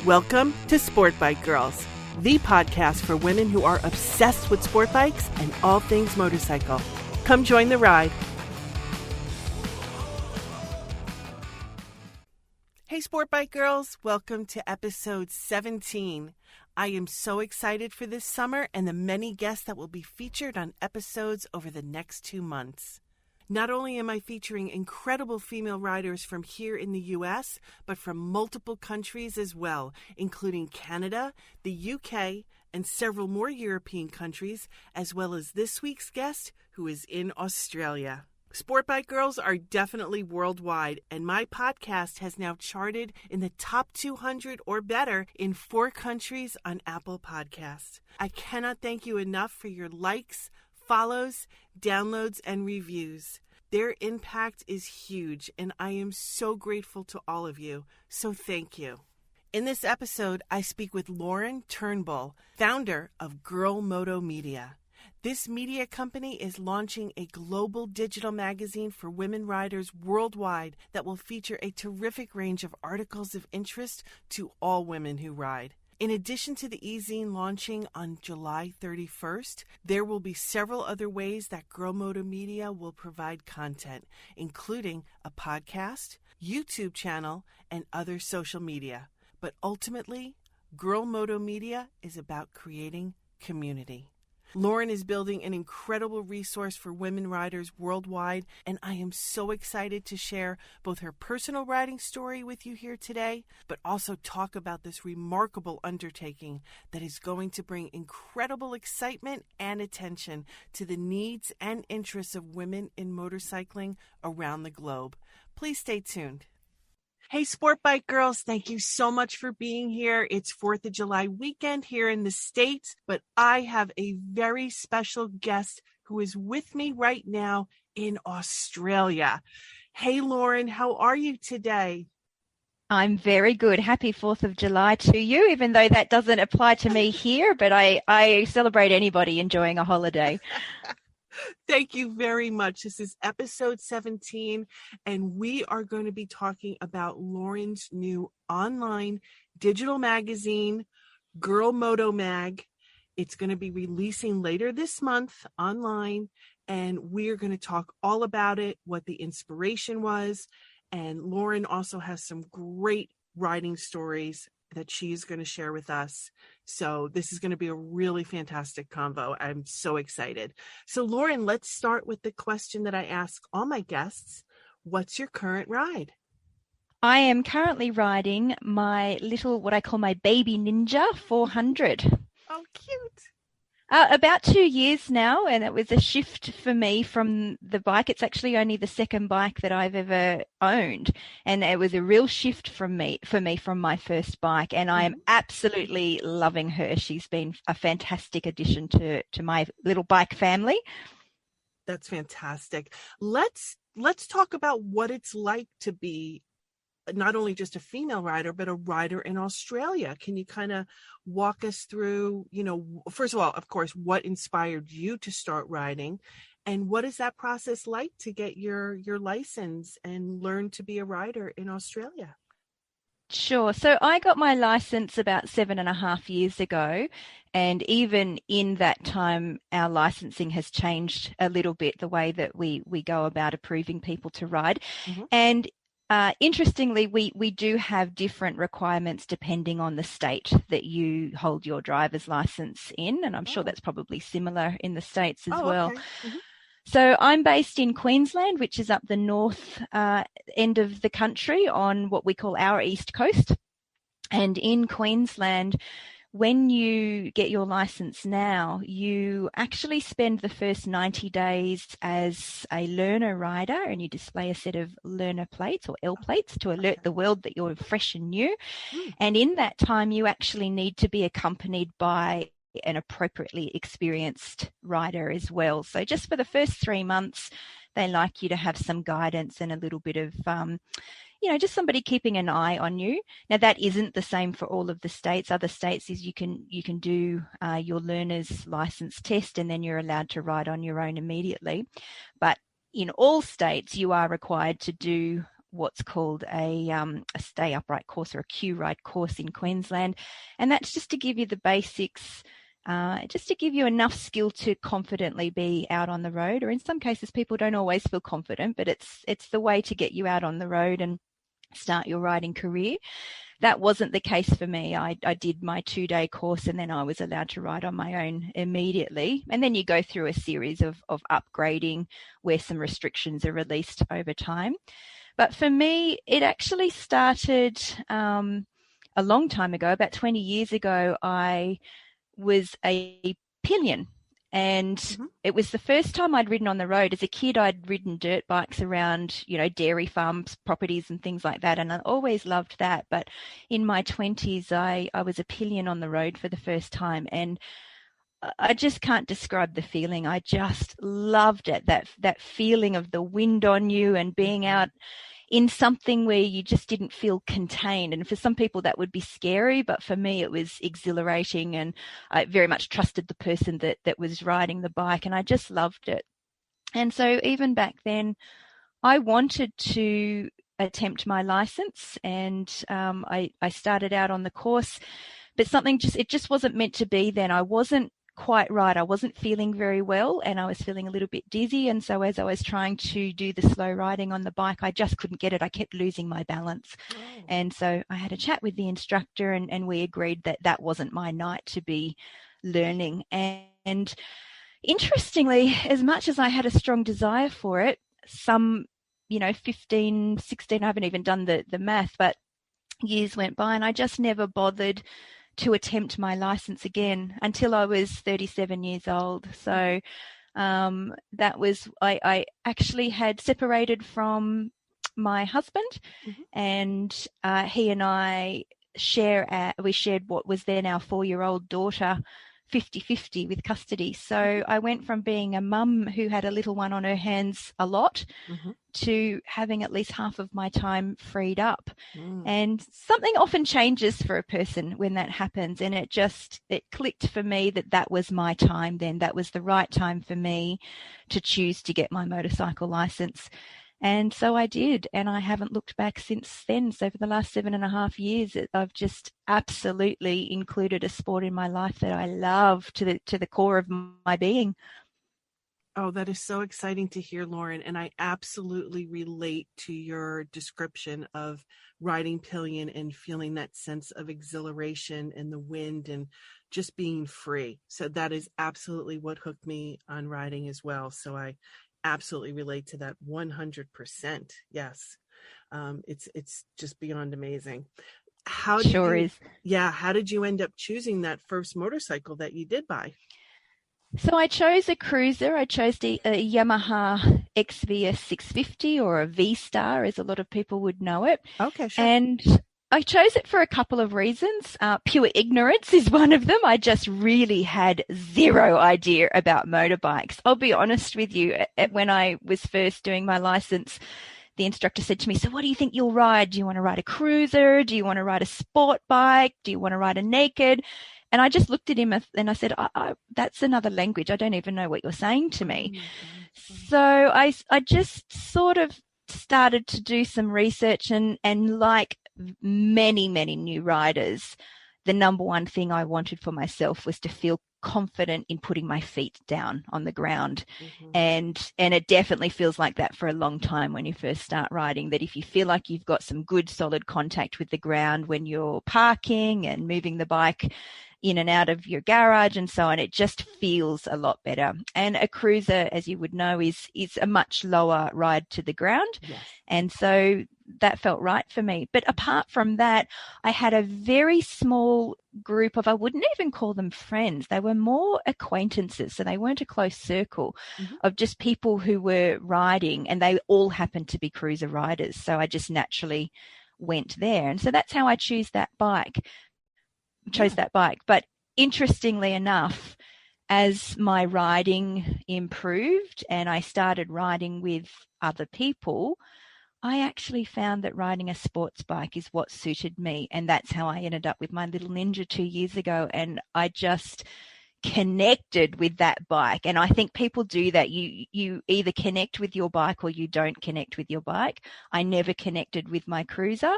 Welcome to Sport Bike Girls, the podcast for women who are obsessed with sport bikes and all things motorcycle. Come join the ride. Hey Sport Bike Girls, welcome to episode 17. I am so excited for this summer and the many guests that will be featured on episodes over the next 2 months. Not only am I featuring incredible female riders from here in the U.S., but from multiple countries as well, including Canada, the UK, and several more European countries, as well as this week's guest, who is in Australia. Sport Bike Girls are definitely worldwide, and my podcast has now charted in the top 200 or better in 4 countries on Apple Podcasts. I cannot thank you enough for your likes, follows, downloads, and reviews. Their impact is huge, and I am so grateful to all of you, so thank you. In this episode, I speak with Loren Turnbull, founder of Girl Moto Media. This media company is launching a global digital magazine for women riders worldwide that will feature a terrific range of articles of interest to all women who ride. In addition to the e-zine launching on July 31st, there will be several other ways that Girl Moto Media will provide content, including a podcast, YouTube channel, and other social media. But ultimately, Girl Moto Media is about creating community. Loren is building an incredible resource for women riders worldwide, and I am so excited to share both her personal riding story with you here today, but also talk about this remarkable undertaking that is going to bring incredible excitement and attention to the needs and interests of women in motorcycling around the globe. Please stay tuned. Hey, Sport Bike Girls, thank you so much for being here. It's 4th of July weekend here in the States, but I have a very special guest who is with me right now in Australia. Hey, Loren, how are you today? I'm very good. Happy 4th of July to you, even though that doesn't apply to me here, but I celebrate anybody enjoying a holiday. Thank you very much. This is episode 17, and we are going to be talking about Loren's new online digital magazine, Girl Moto Mag. It's going to be releasing later this month online, and we're going to talk all about it, what the inspiration was, and Loren also has some great riding stories that she's going to share with us. So this is going to be a really fantastic convo. I'm so excited. So Loren, let's start with the question that I ask all my guests. What's your current ride? I am currently riding my little, what I call my baby Ninja 400. Oh, cute. About 2 years now, and it was a shift for me from the bike. It's actually only the second bike that I've ever owned, and it was a real shift for me from my first bike, and I am absolutely loving her. She's been a fantastic addition to my little bike family. That's fantastic. Let's talk about what it's like to be not only just a female rider, but a rider in Australia. Can you kind of walk us through, first of all, of course, what inspired you to start riding, and what is that process like to get your license and learn to be a rider in Australia? Sure. So I got my license about 7.5 years ago. And even in that time, our licensing has changed a little bit, the way that we go about approving people to ride. Mm-hmm. And interestingly, we do have different requirements depending on the state that you hold your driver's license in, and I'm sure that's probably similar in the States as well. Okay. Mm-hmm. So I'm based in Queensland, which is up the north end of the country on what we call our east coast. And in Queensland, when you get your license now, you actually spend the first 90 days as a learner rider, and you display a set of learner plates or L plates to alert the world that you're fresh and new. And in that time, you actually need to be accompanied by an appropriately experienced rider as well. So just for the first 3 months, they like you to have some guidance and a little bit of just somebody keeping an eye on you. Now, that isn't the same for all of the states. Other states is you can do your learner's license test, and then you're allowed to ride on your own immediately. But in all states, you are required to do what's called a stay upright course or a Q ride course in Queensland. And that's just to give you the basics, just to give you enough skill to confidently be out on the road. Or in some cases, people don't always feel confident, but it's the way to get you out on the road and start your riding career. That wasn't the case for me. I did my 2-day course and then I was allowed to ride on my own immediately. And then you go through a series of upgrading where some restrictions are released over time. But for me, it actually started a long time ago. About 20 years ago, I was a pillion. And it was the first time I'd ridden on the road. As a kid, I'd ridden dirt bikes around, dairy farms, properties and things like that. And I always loved that. But in my 20s, I was a pillion on the road for the first time. And I just can't describe the feeling. I just loved it. That feeling of the wind on you and being out in something where you just didn't feel contained. And for some people that would be scary, but for me it was exhilarating, and I very much trusted the person that was riding the bike, and I just loved it. And so even back then I wanted to attempt my license, and I started out on the course, but it just wasn't meant to be then. I wasn't quite right. I wasn't feeling very well and I was feeling a little bit dizzy. And so as I was trying to do the slow riding on the bike, I just couldn't get it. I kept losing my balance. Oh. And so I had a chat with the instructor and we agreed that wasn't my night to be learning. And interestingly, as much as I had a strong desire for it, some, 15, 16, I haven't even done the math, but years went by and I just never bothered to attempt my license again until I was 37 years old. So that was, I actually had separated from my husband, and he and I we shared what was then our 4-year-old daughter 50-50 with custody. So I went from being a mum who had a little one on her hands a lot to having at least half of my time freed up. And something often changes for a person when that happens. And it clicked for me that was my time then. That was the right time for me to choose to get my motorcycle license. And so I did, and I haven't looked back since then. So for the last 7.5 years, I've just absolutely included a sport in my life that I love to the core of my being. Oh, that is so exciting to hear, Loren. And I absolutely relate to your description of riding pillion and feeling that sense of exhilaration and the wind and just being free. So that is absolutely what hooked me on riding as well. So I absolutely relate to that 100%. Yes. It's just beyond amazing. How did you end up choosing that first motorcycle that you did buy? So I chose a cruiser. I chose a Yamaha XVS 650, or a V-Star, as a lot of people would know it. Okay, sure. And I chose it for a couple of reasons. Pure ignorance is one of them. I just really had zero idea about motorbikes. I'll be honest with you. When I was first doing my license, the instructor said to me, "So what do you think you'll ride? Do you want to ride a cruiser? Do you want to ride a sport bike? Do you want to ride a naked?" And I just looked at him and I said, "That's another language. I don't even know what you're saying to me." So I just sort of started to do some research, and like many new riders, the number one thing I wanted for myself was to feel confident in putting my feet down on the ground. And it definitely feels like that for a long time when you first start riding, that if you feel like you've got some good solid contact with the ground when you're parking and moving the bike in and out of your garage and so on, it just feels a lot better. And a cruiser, as you would know, is a much lower ride to the ground. Yes. And so that felt right for me. But apart from that, I had a very small group of, I wouldn't even call them friends. They were more acquaintances. So they weren't a close circle of just people who were riding, and they all happened to be cruiser riders. So I just naturally went there. And so that's how I chose that bike. But interestingly enough, as my riding improved and I started riding with other people, I actually found that riding a sports bike is what suited me. And that's how I ended up with my little Ninja 2 years ago. And I just connected with that bike. And I think people do that. You either connect with your bike or you don't connect with your bike. I never connected with my cruiser,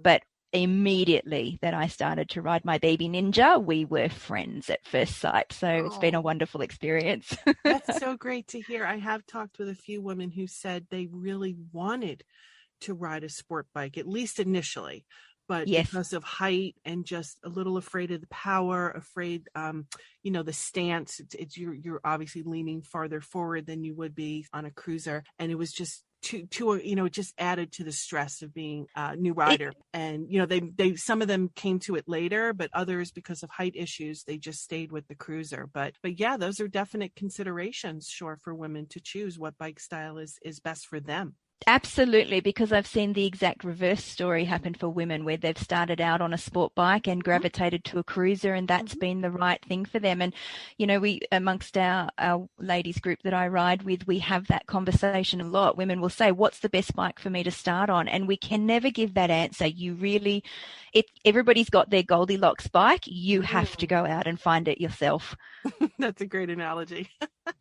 but immediately that I started to ride my baby Ninja, we were friends at first sight. So it's been a wonderful experience. That's so great to hear. I have talked with a few women who said they really wanted to ride a sport bike, at least initially, but because of height and just a little afraid of the power, afraid, the stance, you're obviously leaning farther forward than you would be on a cruiser. And it was just too, just added to the stress of being a new rider. And, they some of them came to it later, but others, because of height issues, they just stayed with the cruiser. But yeah, those are definite considerations, sure, for women to choose what bike style is best for them. Absolutely, because I've seen the exact reverse story happen for women where they've started out on a sport bike and gravitated to a cruiser, and that's been the right thing for them. And, we, amongst our ladies group that I ride with, we have that conversation a lot. Women will say, what's the best bike for me to start on? And we can never give that answer. Everybody's got their Goldilocks bike. You have to go out and find it yourself. That's a great analogy.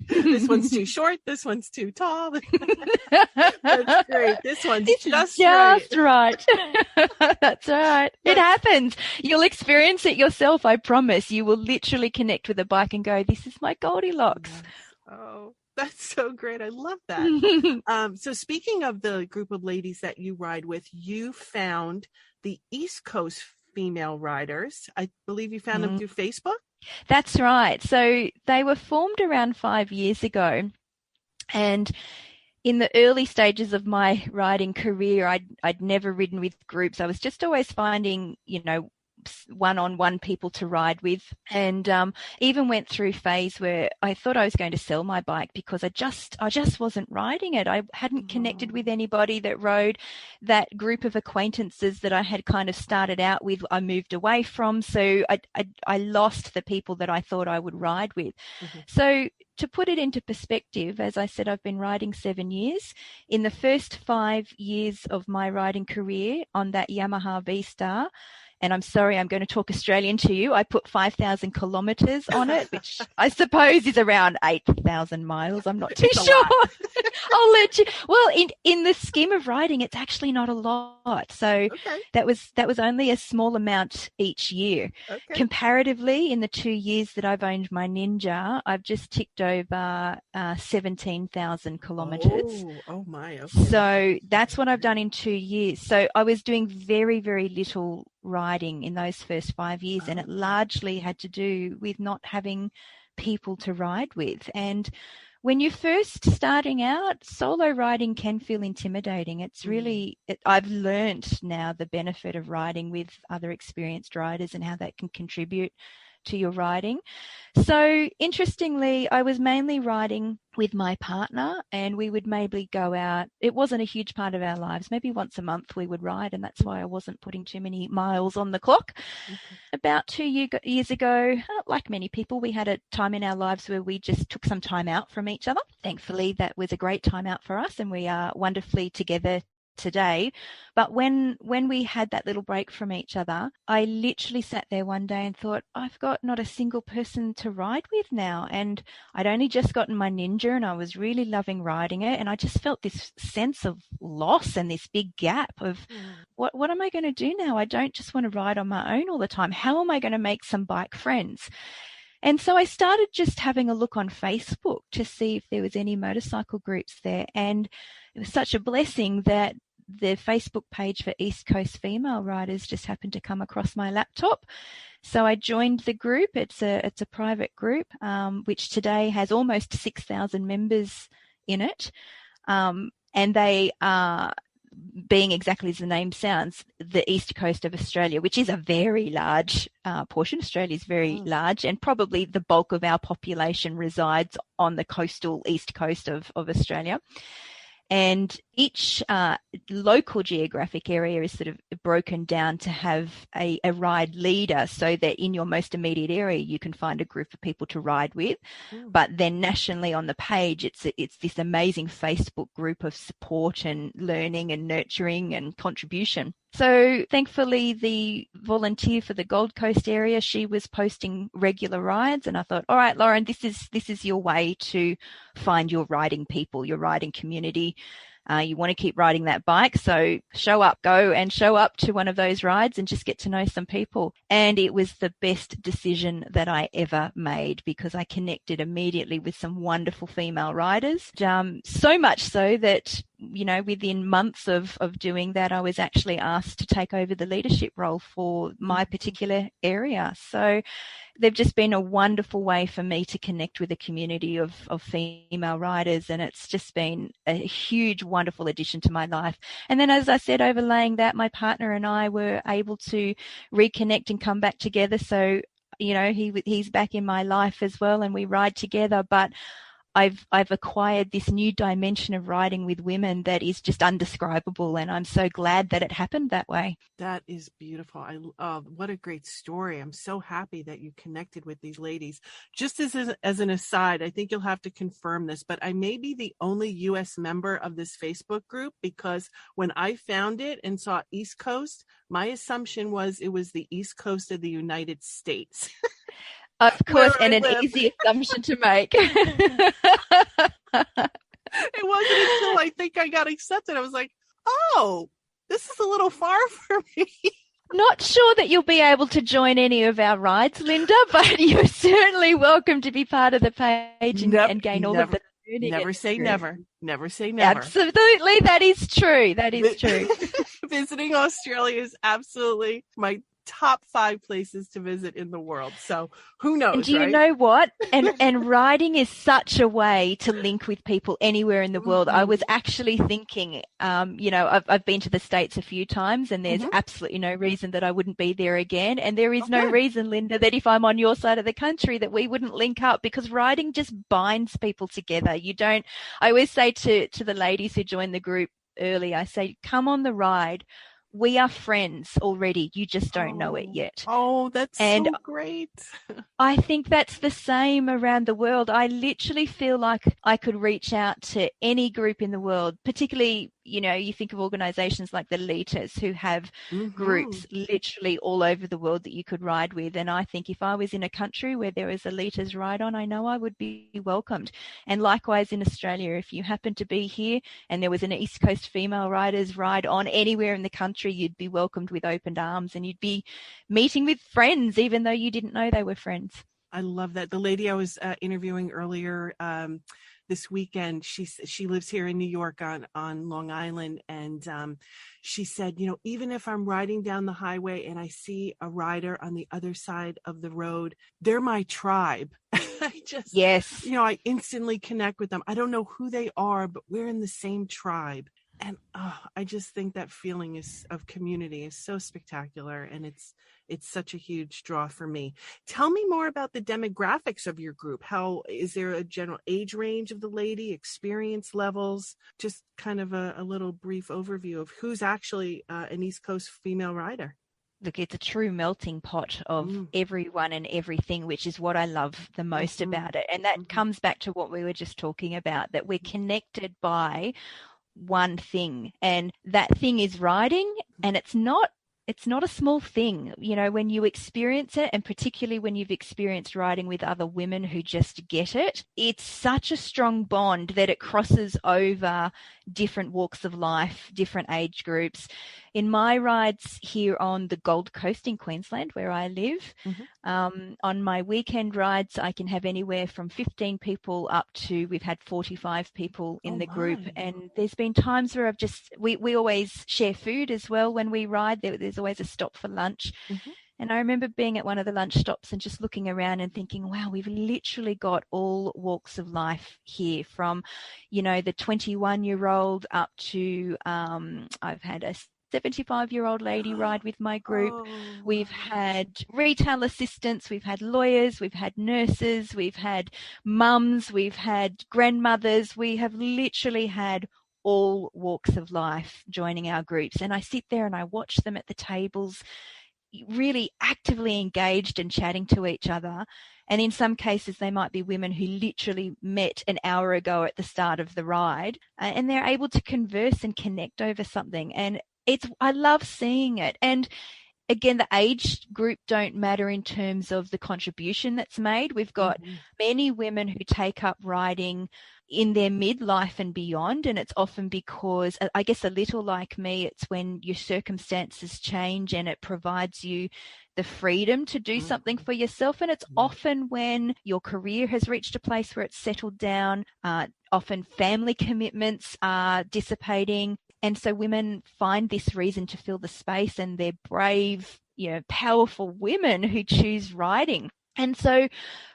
This one's too short. This one's too tall. That's great. This one's just right. That's right. It happens. You'll experience it yourself. I promise. You will literally connect with a bike and go, this is my Goldilocks. Yes. Oh, that's so great. I love that. So speaking of the group of ladies that you ride with, you found the East Coast female riders. I believe you found them through Facebook? That's right. So they were formed around 5 years ago. And in the early stages of my riding career, I'd never ridden with groups. I was just always finding, one-on-one people to ride with, and even went through a phase where I thought I was going to sell my bike because I just wasn't riding it. I hadn't connected with anybody that rode. That group of acquaintances that I had kind of started out with, I moved away from, so I lost the people that I thought I would ride with. So to put it into perspective, as I said, I've been riding 7 years. In the first 5 years of my riding career on that Yamaha V-Star, and I'm sorry, I'm going to talk Australian to you, I put 5,000 kilometres on it, which I suppose is around 8,000 miles. I'm not too sure. I'll let you. Well, in the scheme of riding, it's actually not a lot. So that was only a small amount each year. Comparatively, in the 2 years that I've owned my Ninja, I've just ticked over 17,000 kilometres. Oh my. So that's what I've done in 2 years. So I was doing very, very little riding in those first 5 years, and it largely had to do with not having people to ride with. And when you're first starting out, solo riding can feel intimidating. It's really, I've learned now the benefit of riding with other experienced riders and how that can contribute to your riding. So interestingly, I was mainly riding with my partner, and we would maybe go out. It wasn't a huge part of our lives. Maybe once a month we would ride, and that's why I wasn't putting too many miles on the clock. About 2 years ago, like many people, we had a time in our lives where we just took some time out from each other. Thankfully, that was a great time out for us, and we are wonderfully together today. But when we had that little break from each other, I literally sat there one day and thought, I've got not a single person to ride with now. And I'd only just gotten my Ninja, and I was really loving riding it, and I just felt this sense of loss and this big gap of what am I going to do now? I don't just want to ride on my own all the time. How am I going to make some bike friends? And so I started just having a look on Facebook to see if there was any motorcycle groups there. And it was such a blessing that the Facebook page for East Coast female riders just happened to come across my laptop. So I joined the group. It's a private group, which today has almost 6,000 members in it. And they are, being exactly as the name sounds, the East Coast of Australia, which is a very large portion. Australia is very large, and probably the bulk of our population resides on the coastal East Coast of Australia. And each local geographic area is sort of broken down to have a ride leader, so that in your most immediate area you can find a group of people to ride with. But then nationally on the page, it's this amazing Facebook group of support and learning and nurturing and contribution. So thankfully, the volunteer for the Gold Coast area, she was posting regular rides, and I thought, all right, Loren, this is your way to find your riding people, your riding community. You want to keep riding that bike, so show up to one of those rides and just get to know some people. And it was the best decision that I ever made, because I connected immediately with some wonderful female riders. So much so that, within months of doing that, I was actually asked to take over the leadership role for my particular area. So they've just been a wonderful way for me to connect with a community of female riders, and it's just been a huge, wonderful addition to my life. And then, as I said, overlaying that, my partner and I were able to reconnect and come back together. So, he's back in my life as well, and we ride together. But I've acquired this new dimension of riding with women that is just undescribable, and I'm so glad that it happened that way. That is beautiful. What a great story. I'm so happy that you connected with these ladies. Just as an aside, I think you'll have to confirm this, but I may be the only U.S. member of this Facebook group, because when I found it and saw East Coast, my assumption was it was the East Coast of the United States. Of course, and an easy assumption to make. It wasn't until I think I got accepted. I was like, oh, this is a little far for me. Not sure that you'll be able to join any of our rides, Linda, but you're certainly welcome to be part of the page and gain all of the learning. Never say never. Never say never. Absolutely. That is true. That is true. Visiting Australia is absolutely my top 5 places to visit in the world. So who knows? And do you know what? And riding is such a way to link with people anywhere in the world. I was actually thinking, I've been to the States a few times, and there's absolutely no reason that I wouldn't be there again. And there is no reason, Linda, that if I'm on your side of the country that we wouldn't link up, because riding just binds people together. I always say to the ladies who join the group early, I say, come on the ride. We are friends already. You just don't know it yet. Oh, that's so great. I think that's the same around the world. I literally feel like I could reach out to any group in the world, particularly, you think of organizations like the Leaders, who have groups literally all over the world that you could ride with. And I think if I was in a country where there was a Leaders ride on, I know I would be welcomed. And likewise in Australia, if you happen to be here and there was an East Coast female riders ride on anywhere in the country, you'd be welcomed with open arms, and you'd be meeting with friends, even though you didn't know they were friends. I love that. The lady I was interviewing earlier this weekend, she lives here in New York on Long Island, and she said, even if I'm riding down the highway and I see a rider on the other side of the road, they're my tribe. I instantly connect with them. I don't know who they are, but we're in the same tribe. And I just think that feeling of community is so spectacular, and it's such a huge draw for me. Tell me more about the demographics of your group. How is there a general age range of the lady, experience levels? Just kind of a little brief overview of who's actually an East Coast female rider. Look, it's a true melting pot of everyone and everything, which is what I love the most about it. And that comes back to what we were just talking about, that we're connected by one thing, and that thing is riding. And it's not a small thing, when you experience it, and particularly when you've experienced riding with other women who just get it, it's such a strong bond that it crosses over different walks of life, different age groups. In my rides here on the Gold Coast in Queensland, where I live, on my weekend rides, I can have anywhere from 15 people up to, we've had 45 people in the group. And there's been times where we always share food as well when we ride. There's always a stop for lunch. And I remember being at one of the lunch stops and just looking around and thinking, wow, we've literally got all walks of life here, from, the 21-year-old up to, I've had a 75-year-old lady ride with my group. We've had retail assistants, we've had lawyers, we've had nurses, we've had mums, we've had grandmothers. We have literally had all walks of life joining our groups. And I sit there and I watch them at the tables, really actively engaged and chatting to each other. And in some cases, they might be women who literally met an hour ago at the start of the ride, and they're able to converse and connect over something. And I love seeing it. And again, the age group don't matter in terms of the contribution that's made. We've got many women who take up riding in their midlife and beyond, and it's often because, I guess, a little like me, it's when your circumstances change and it provides you the freedom to do something for yourself. And it's often when your career has reached a place where it's settled down, often family commitments are dissipating. And so women find this reason to fill the space, and they're brave, powerful women who choose riding. And so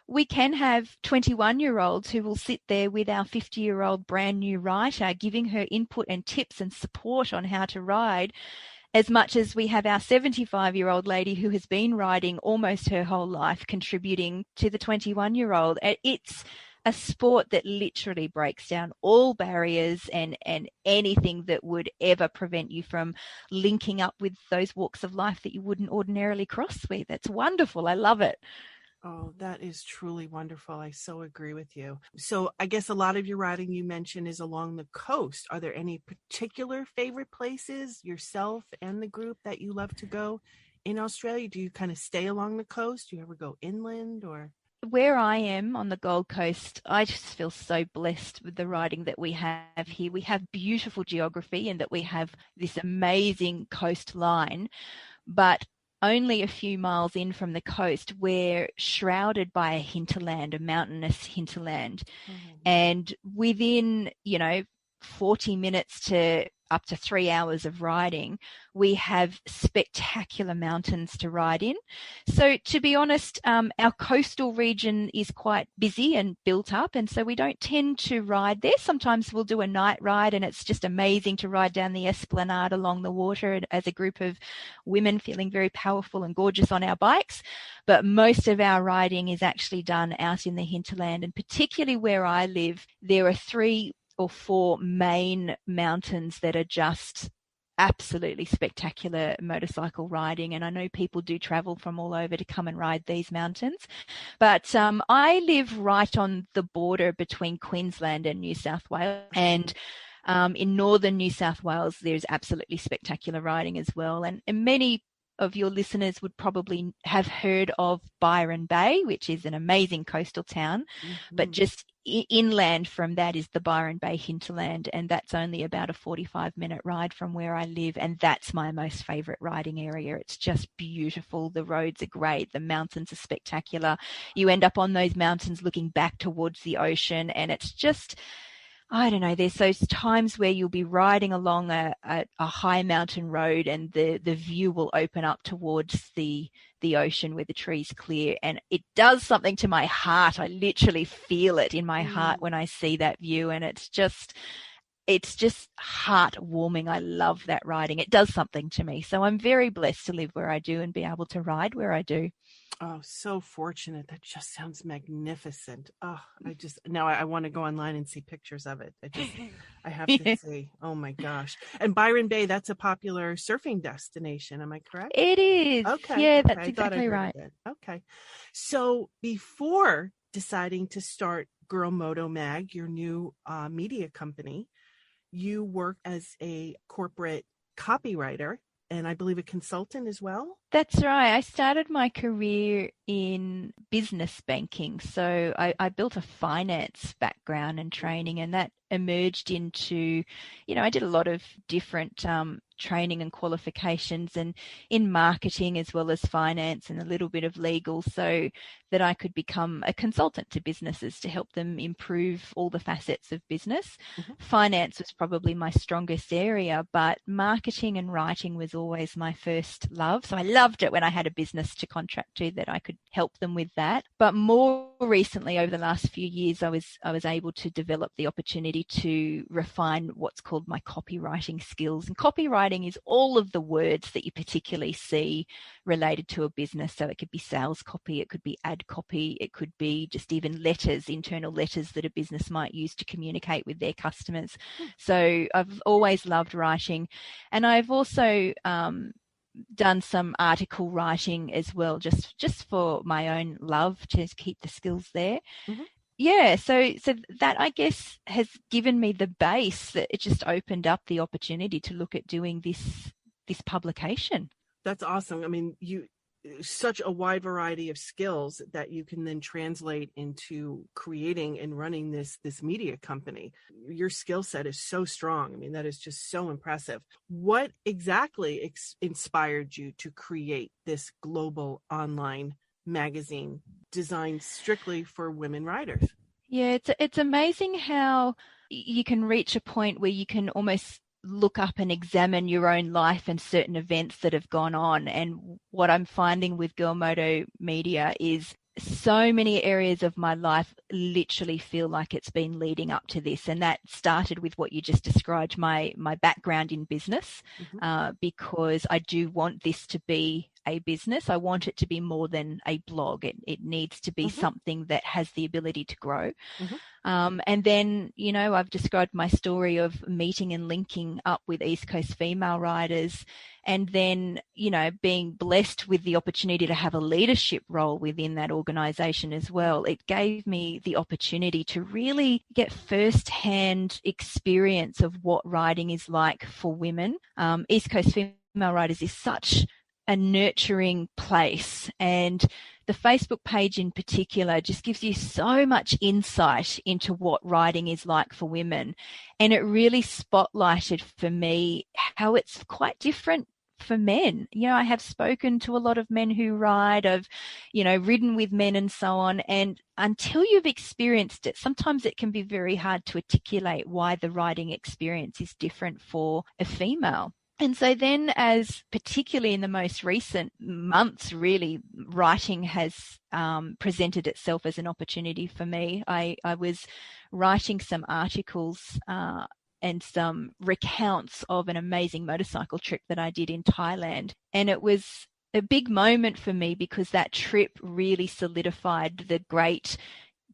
we can have 21-year-olds who will sit there with our 50-year-old brand new rider, giving her input and tips and support on how to ride, as much as we have our 75-year-old lady who has been riding almost her whole life, contributing to the 21-year-old. It's a sport that literally breaks down all barriers and anything that would ever prevent you from linking up with those walks of life that you wouldn't ordinarily cross with. It's wonderful. I love it. Oh, that is truly wonderful. I so agree with you. So I guess a lot of your riding you mentioned is along the coast. Are there any particular favorite places, yourself and the group, that you love to go in Australia? Do you kind of stay along the coast? Do you ever go inland or? Where I am on the Gold Coast, I just feel so blessed with the riding that we have here. We have beautiful geography and that we have this amazing coastline, but only a few miles in from the coast, we're shrouded by a hinterland, a mountainous hinterland. And within, 40 minutes to up to 3 hours of riding, we have spectacular mountains to ride in. So to be honest, our coastal region is quite busy and built up, and so we don't tend to ride there. Sometimes we'll do a night ride, and it's just amazing to ride down the esplanade along the water as a group of women feeling very powerful and gorgeous on our bikes. But most of our riding is actually done out in the hinterland, and particularly where I live, there are 3 or 4 main mountains that are just absolutely spectacular motorcycle riding. And I know people do travel from all over to come and ride these mountains. But I live right on the border between Queensland and New South Wales. And in northern New South Wales, there's absolutely spectacular riding as well. And many of your listeners would probably have heard of Byron Bay, which is an amazing coastal town, but just inland from that is the Byron Bay hinterland, and that's only about a 45-minute ride from where I live, and that's my most favourite riding area. It's just beautiful. The roads are great. The mountains are spectacular. You end up on those mountains looking back towards the ocean, and it's just, I don't know, there's those times where you'll be riding along a high mountain road, and the view will open up towards the ocean where the trees clear, and it does something to my heart. I literally feel it in my heart when I see that view, and it's just heartwarming. I love that riding. It does something to me. So I'm very blessed to live where I do and be able to ride where I do. Oh, so fortunate. That just sounds magnificent. Oh, I want to go online and see pictures of it. I have to see. Oh my gosh. And Byron Bay, that's a popular surfing destination. Am I correct? It is. Okay. Yeah, that's exactly right. Okay. So before deciding to start Girl Moto Mag, your new media company, you worked as a corporate copywriter and I believe a consultant as well. That's right. I started my career in business banking. So I built a finance background and training, and that emerged into, I did a lot of different training and qualifications and in marketing as well as finance and a little bit of legal, so that I could become a consultant to businesses to help them improve all the facets of business. Finance was probably my strongest area, but marketing and writing was always my first love. So I loved it when I had a business to contract to that I could help them with that. But more recently, over the last few years, I was able to develop the opportunity to refine what's called my copywriting skills. And copywriting is all of the words that you particularly see related to a business. So it could be sales copy, it could be ad copy, it could be just even letters, internal letters that a business might use to communicate with their customers. So I've always loved writing, and I've also done some article writing as well, just for my own love, to keep the skills there. Mm-hmm. Yeah, so that, I guess, has given me the base that it just opened up the opportunity to look at doing this publication. That's awesome. I mean, such a wide variety of skills that you can then translate into creating and running this media company. Your skill set is so strong. I mean, that is just so impressive. What exactly inspired you to create this global online magazine designed strictly for women riders? Yeah, it's amazing how you can reach a point where you can almost look up and examine your own life and certain events that have gone on. And what I'm finding with Girl Moto Media is so many areas of my life literally feel like it's been leading up to this. And that started with what you just described, my background in business, because I do want this to be a business. I want it to be more than a blog. It needs to be something that has the ability to grow. And then, I've described my story of meeting and linking up with East Coast female riders, and then, being blessed with the opportunity to have a leadership role within that organization as well. It gave me the opportunity to really get first-hand experience of what riding is like for women. East Coast female riders is such a nurturing place, and the Facebook page in particular just gives you so much insight into what riding is like for women. And it really spotlighted for me how it's quite different for men. I have spoken to a lot of men who ride, I've, ridden with men and so on. And until you've experienced it, sometimes it can be very hard to articulate why the riding experience is different for a female. And so then, as particularly in the most recent months, really, writing has presented itself as an opportunity for me. I was writing some articles and some recounts of an amazing motorcycle trip that I did in Thailand. And it was a big moment for me because that trip really solidified the great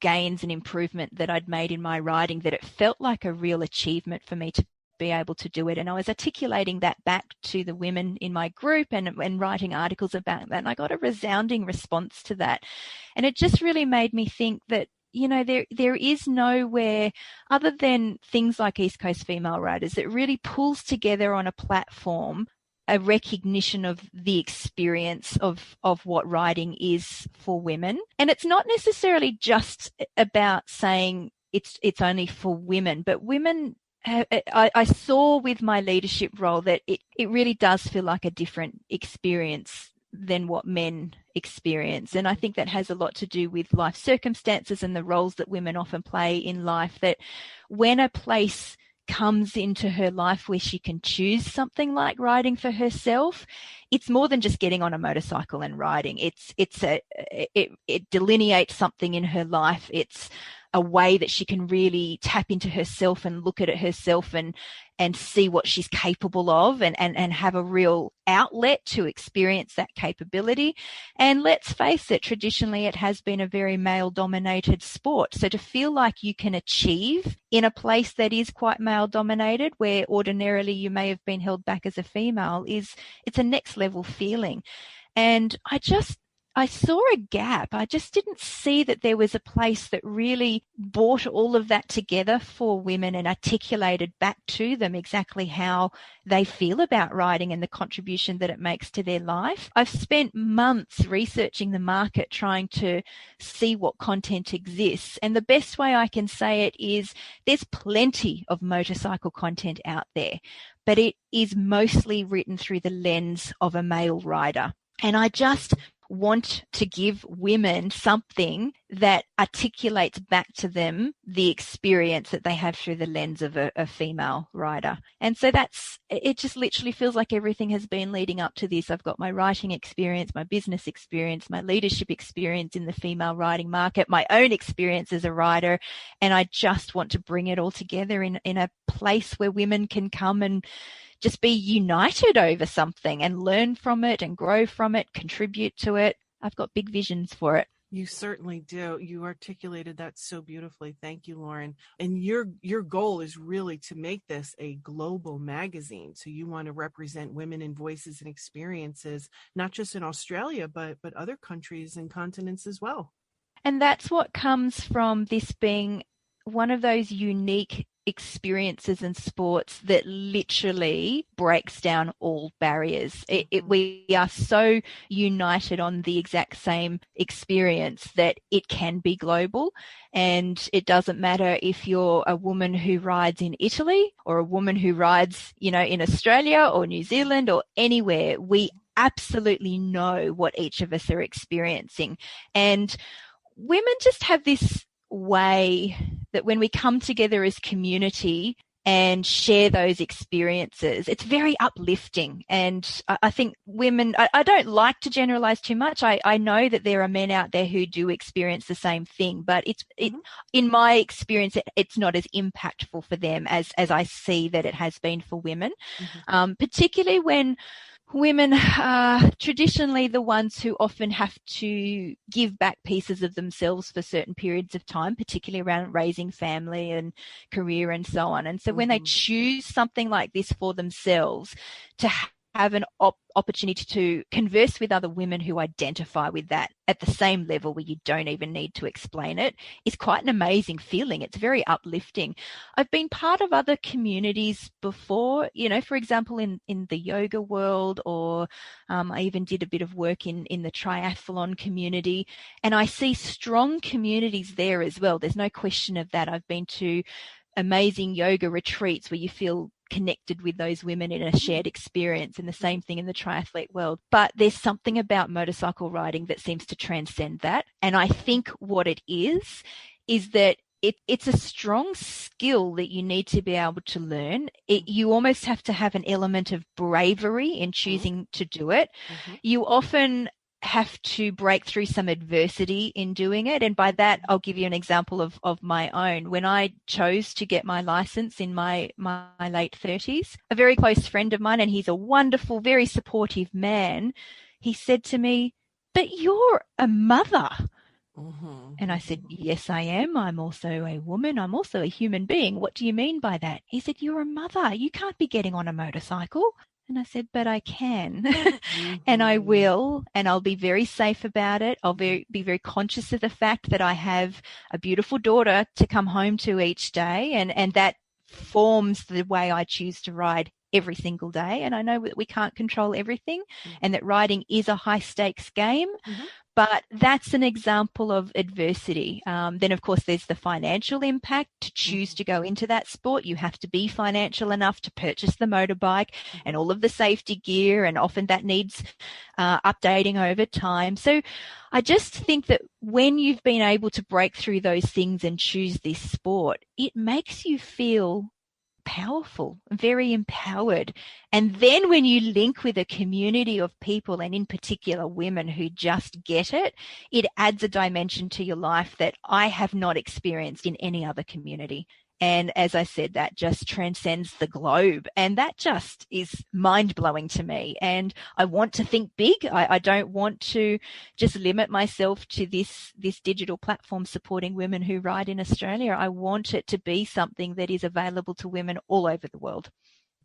gains and improvement that I'd made in my riding, that it felt like a real achievement for me to be able to do it. And I was articulating that back to the women in my group and writing articles about that. And I got a resounding response to that. And it just really made me think that, there is nowhere other than things like East Coast female riders that really pulls together on a platform a recognition of the experience of what riding is for women. And it's not necessarily just about saying it's only for women, but women, I saw with my leadership role that it really does feel like a different experience than what men experience. And I think that has a lot to do with life circumstances and the roles that women often play in life, that when a place comes into her life where she can choose something like riding for herself, it's more than just getting on a motorcycle and riding. It delineates something in her life. It's a way that she can really tap into herself and look at it herself and see what she's capable of and have a real outlet to experience that capability. And let's face it, traditionally it has been a very male-dominated sport. So to feel like you can achieve in a place that is quite male-dominated, where ordinarily you may have been held back as a female, it's a next-level feeling. And I saw a gap. I just didn't see that there was a place that really brought all of that together for women and articulated back to them exactly how they feel about riding and the contribution that it makes to their life. I've spent months researching the market, trying to see what content exists. And the best way I can say it is there's plenty of motorcycle content out there, but it is mostly written through the lens of a male rider. And I just want to give women something that articulates back to them the experience that they have through the lens of a female rider. And so it just literally feels like everything has been leading up to this. I've got my writing experience, my business experience, my leadership experience in the female riding market, my own experience as a rider, and I just want to bring it all together in a place where women can come and just be united over something and learn from it and grow from it, contribute to it. I've got big visions for it. You certainly do. You articulated that so beautifully. Thank you, Loren. And your goal is really to make this a global magazine. So you want to represent women and voices and experiences, not just in Australia, but other countries and continents as well. And that's what comes from this being one of those unique experiences in sports that literally breaks down all barriers. We are so united on the exact same experience that it can be global, and it doesn't matter if you're a woman who rides in Italy or a woman who rides, in Australia or New Zealand or anywhere. We absolutely know what each of us are experiencing, and women just have this way that when we come together as community and share those experiences, it's very uplifting. And I think women, I don't like to generalize too much. I know that there are men out there who do experience the same thing, but in my experience, it's not as impactful for them as I see that it has been for women, particularly when women are traditionally the ones who often have to give back pieces of themselves for certain periods of time, particularly around raising family and career and so on. And so when they choose something like this for themselves, to have an opportunity to converse with other women who identify with that at the same level where you don't even need to explain it is quite an amazing feeling. It's very uplifting. I've been part of other communities before, for example, in the yoga world, or I even did a bit of work in the triathlon community, and I see strong communities there as well. There's no question of that. I've been to amazing yoga retreats where you feel connected with those women in a shared experience, and the same thing in the triathlete world. But there's something about motorcycle riding that seems to transcend that. And I think what it is that it's a strong skill that you need to be able to learn. You almost have to have an element of bravery in choosing to do it. You often have to break through some adversity in doing it. And by that, I'll give you an example of my own. When I chose to get my license in my late 30s, a very close friend of mine, and he's a wonderful, very supportive man, he said to me, "But you're a mother." And I said, "Yes, I am. I'm also a woman. I'm also a human being. What do you mean by that?" He said, "You're a mother. You can't be getting on a motorcycle." And I said, "But I can." And I will, and I'll be very safe about it. I'll be very conscious of the fact that I have a beautiful daughter to come home to each day, and that forms the way I choose to ride every single day. And I know that we can't control everything, and that riding is a high stakes game. But that's an example of adversity. Then, of course, there's the financial impact. To choose to go into that sport, you have to be financial enough to purchase the motorbike and all of the safety gear, and often that needs updating over time. So I just think that when you've been able to break through those things and choose this sport, it makes you feel powerful, very empowered. And then when you link with a community of people, and in particular women who just get it, it adds a dimension to your life that I have not experienced in any other community. And as I said, that just transcends the globe. And that just is mind-blowing to me. And I want to think big. I don't want to just limit myself to this digital platform supporting women who ride in Australia. I want it to be something that is available to women all over the world.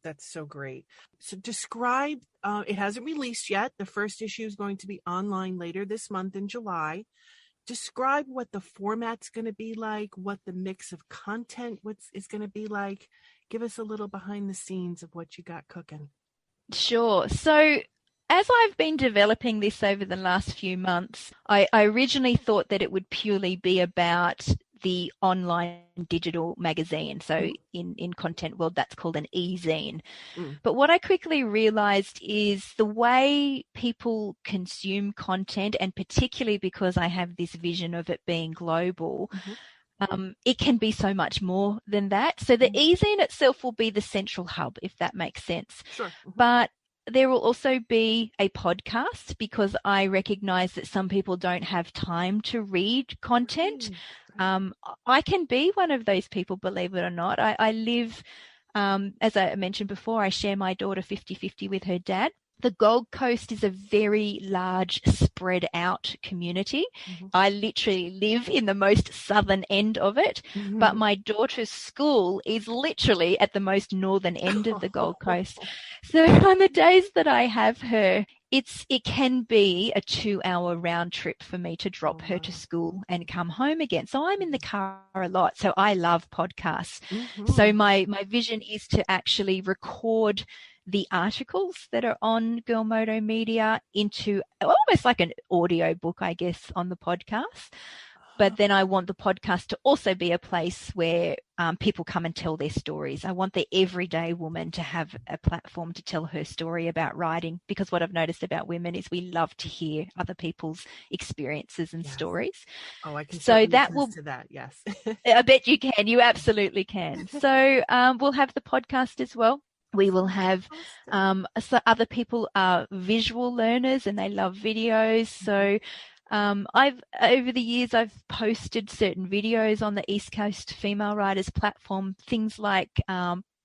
That's so great. So describe, it hasn't released yet. The first issue is going to be online later this month in July. Describe what the format's going to be like, what the mix of content is going to be like. Give us a little behind the scenes of what you got cooking. Sure. So as I've been developing this over the last few months, I originally thought that it would purely be about the online digital magazine. So in content world, that's called an e-zine. But what I quickly realized is the way people consume content, and particularly because I have this vision of it being global, it can be so much more than that. So the e-zine itself will be the central hub, if that makes sense. Sure. But there will also be a podcast, because I recognize that some people don't have time to read content. I can be one of those people, believe it or not. I live, as I mentioned before, I share my daughter 50-50 with her dad. The Gold Coast is a very large, spread out community. I literally live in the most southern end of it, but my daughter's school is literally at the most northern end of the Gold Coast. So on the days that I have her, it can be a 2-hour round trip for me to drop her to school and come home again. So I'm in the car a lot. So I love podcasts. So my vision is to actually record the articles that are on Girl Moto Media into almost like an audio book, I guess, on the podcast. But then I want the podcast to also be a place where people come and tell their stories. I want the everyday woman to have a platform to tell her story about riding, because what I've noticed about women is we love to hear other people's experiences and stories. Oh, I can so that will to that. Yes. I bet you can. You absolutely can. So we'll have the podcast as well. We will have so other people are visual learners and they love videos. So over the years, I've posted certain videos on the East Coast Female Riders platform, things like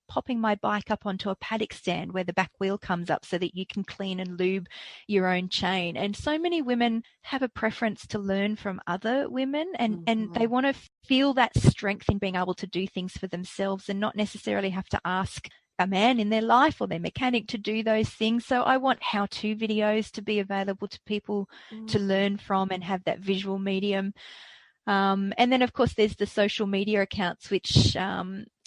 popping my bike up onto a paddock stand where the back wheel comes up so that you can clean and lube your own chain. And so many women have a preference to learn from other women, and they want to feel that strength in being able to do things for themselves and not necessarily have to ask a man in their life or their mechanic to do those things. So I want how-to videos to be available to people to learn from and have that visual medium. And then, of course, there's the social media accounts, which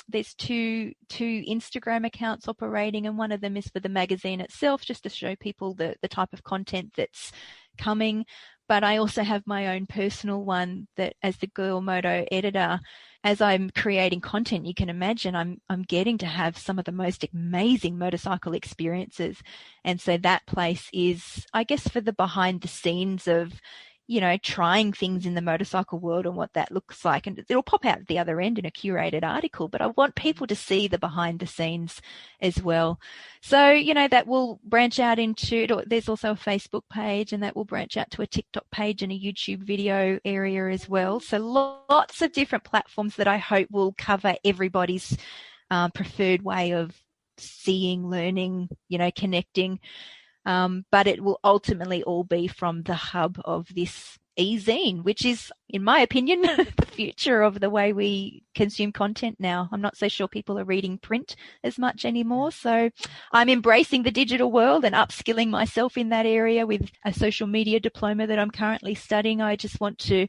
there's two Instagram accounts operating, and one of them is for the magazine itself, just to show people the type of content that's coming. But I also have my own personal one that, as the Girl Moto editor, as I'm creating content, you can imagine I'm getting to have some of the most amazing motorcycle experiences. And so that place is, I guess, for the behind the scenes of, trying things in the motorcycle world and what that looks like. And it'll pop out at the other end in a curated article, but I want people to see the behind the scenes as well. So, that will branch out into, there's also a Facebook page, and that will branch out to a TikTok page and a YouTube video area as well. So lots of different platforms that I hope will cover everybody's preferred way of seeing, learning, connecting. But it will ultimately all be from the hub of this e-zine, which is, in my opinion, the future of the way we consume content now. I'm not so sure people are reading print as much anymore. So I'm embracing the digital world and upskilling myself in that area with a social media diploma that I'm currently studying. I just want to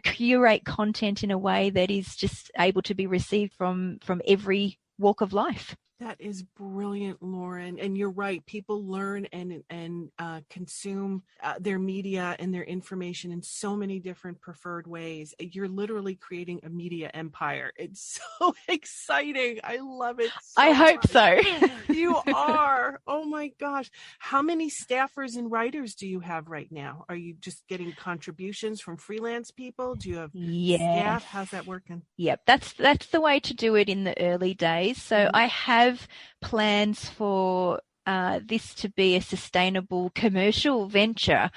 curate content in a way that is just able to be received from every walk of life. That is brilliant, Loren. And you're right. People learn and consume their media and their information in so many different preferred ways. You're literally creating a media empire. It's so exciting. I love it so I hope much. so. You are. Oh, my gosh. How many staffers and writers do you have right now? Are you just getting contributions from freelance people? Do you have staff? How's that working? Yep, that's the way to do it in the early days. So I have plans for this to be a sustainable commercial venture,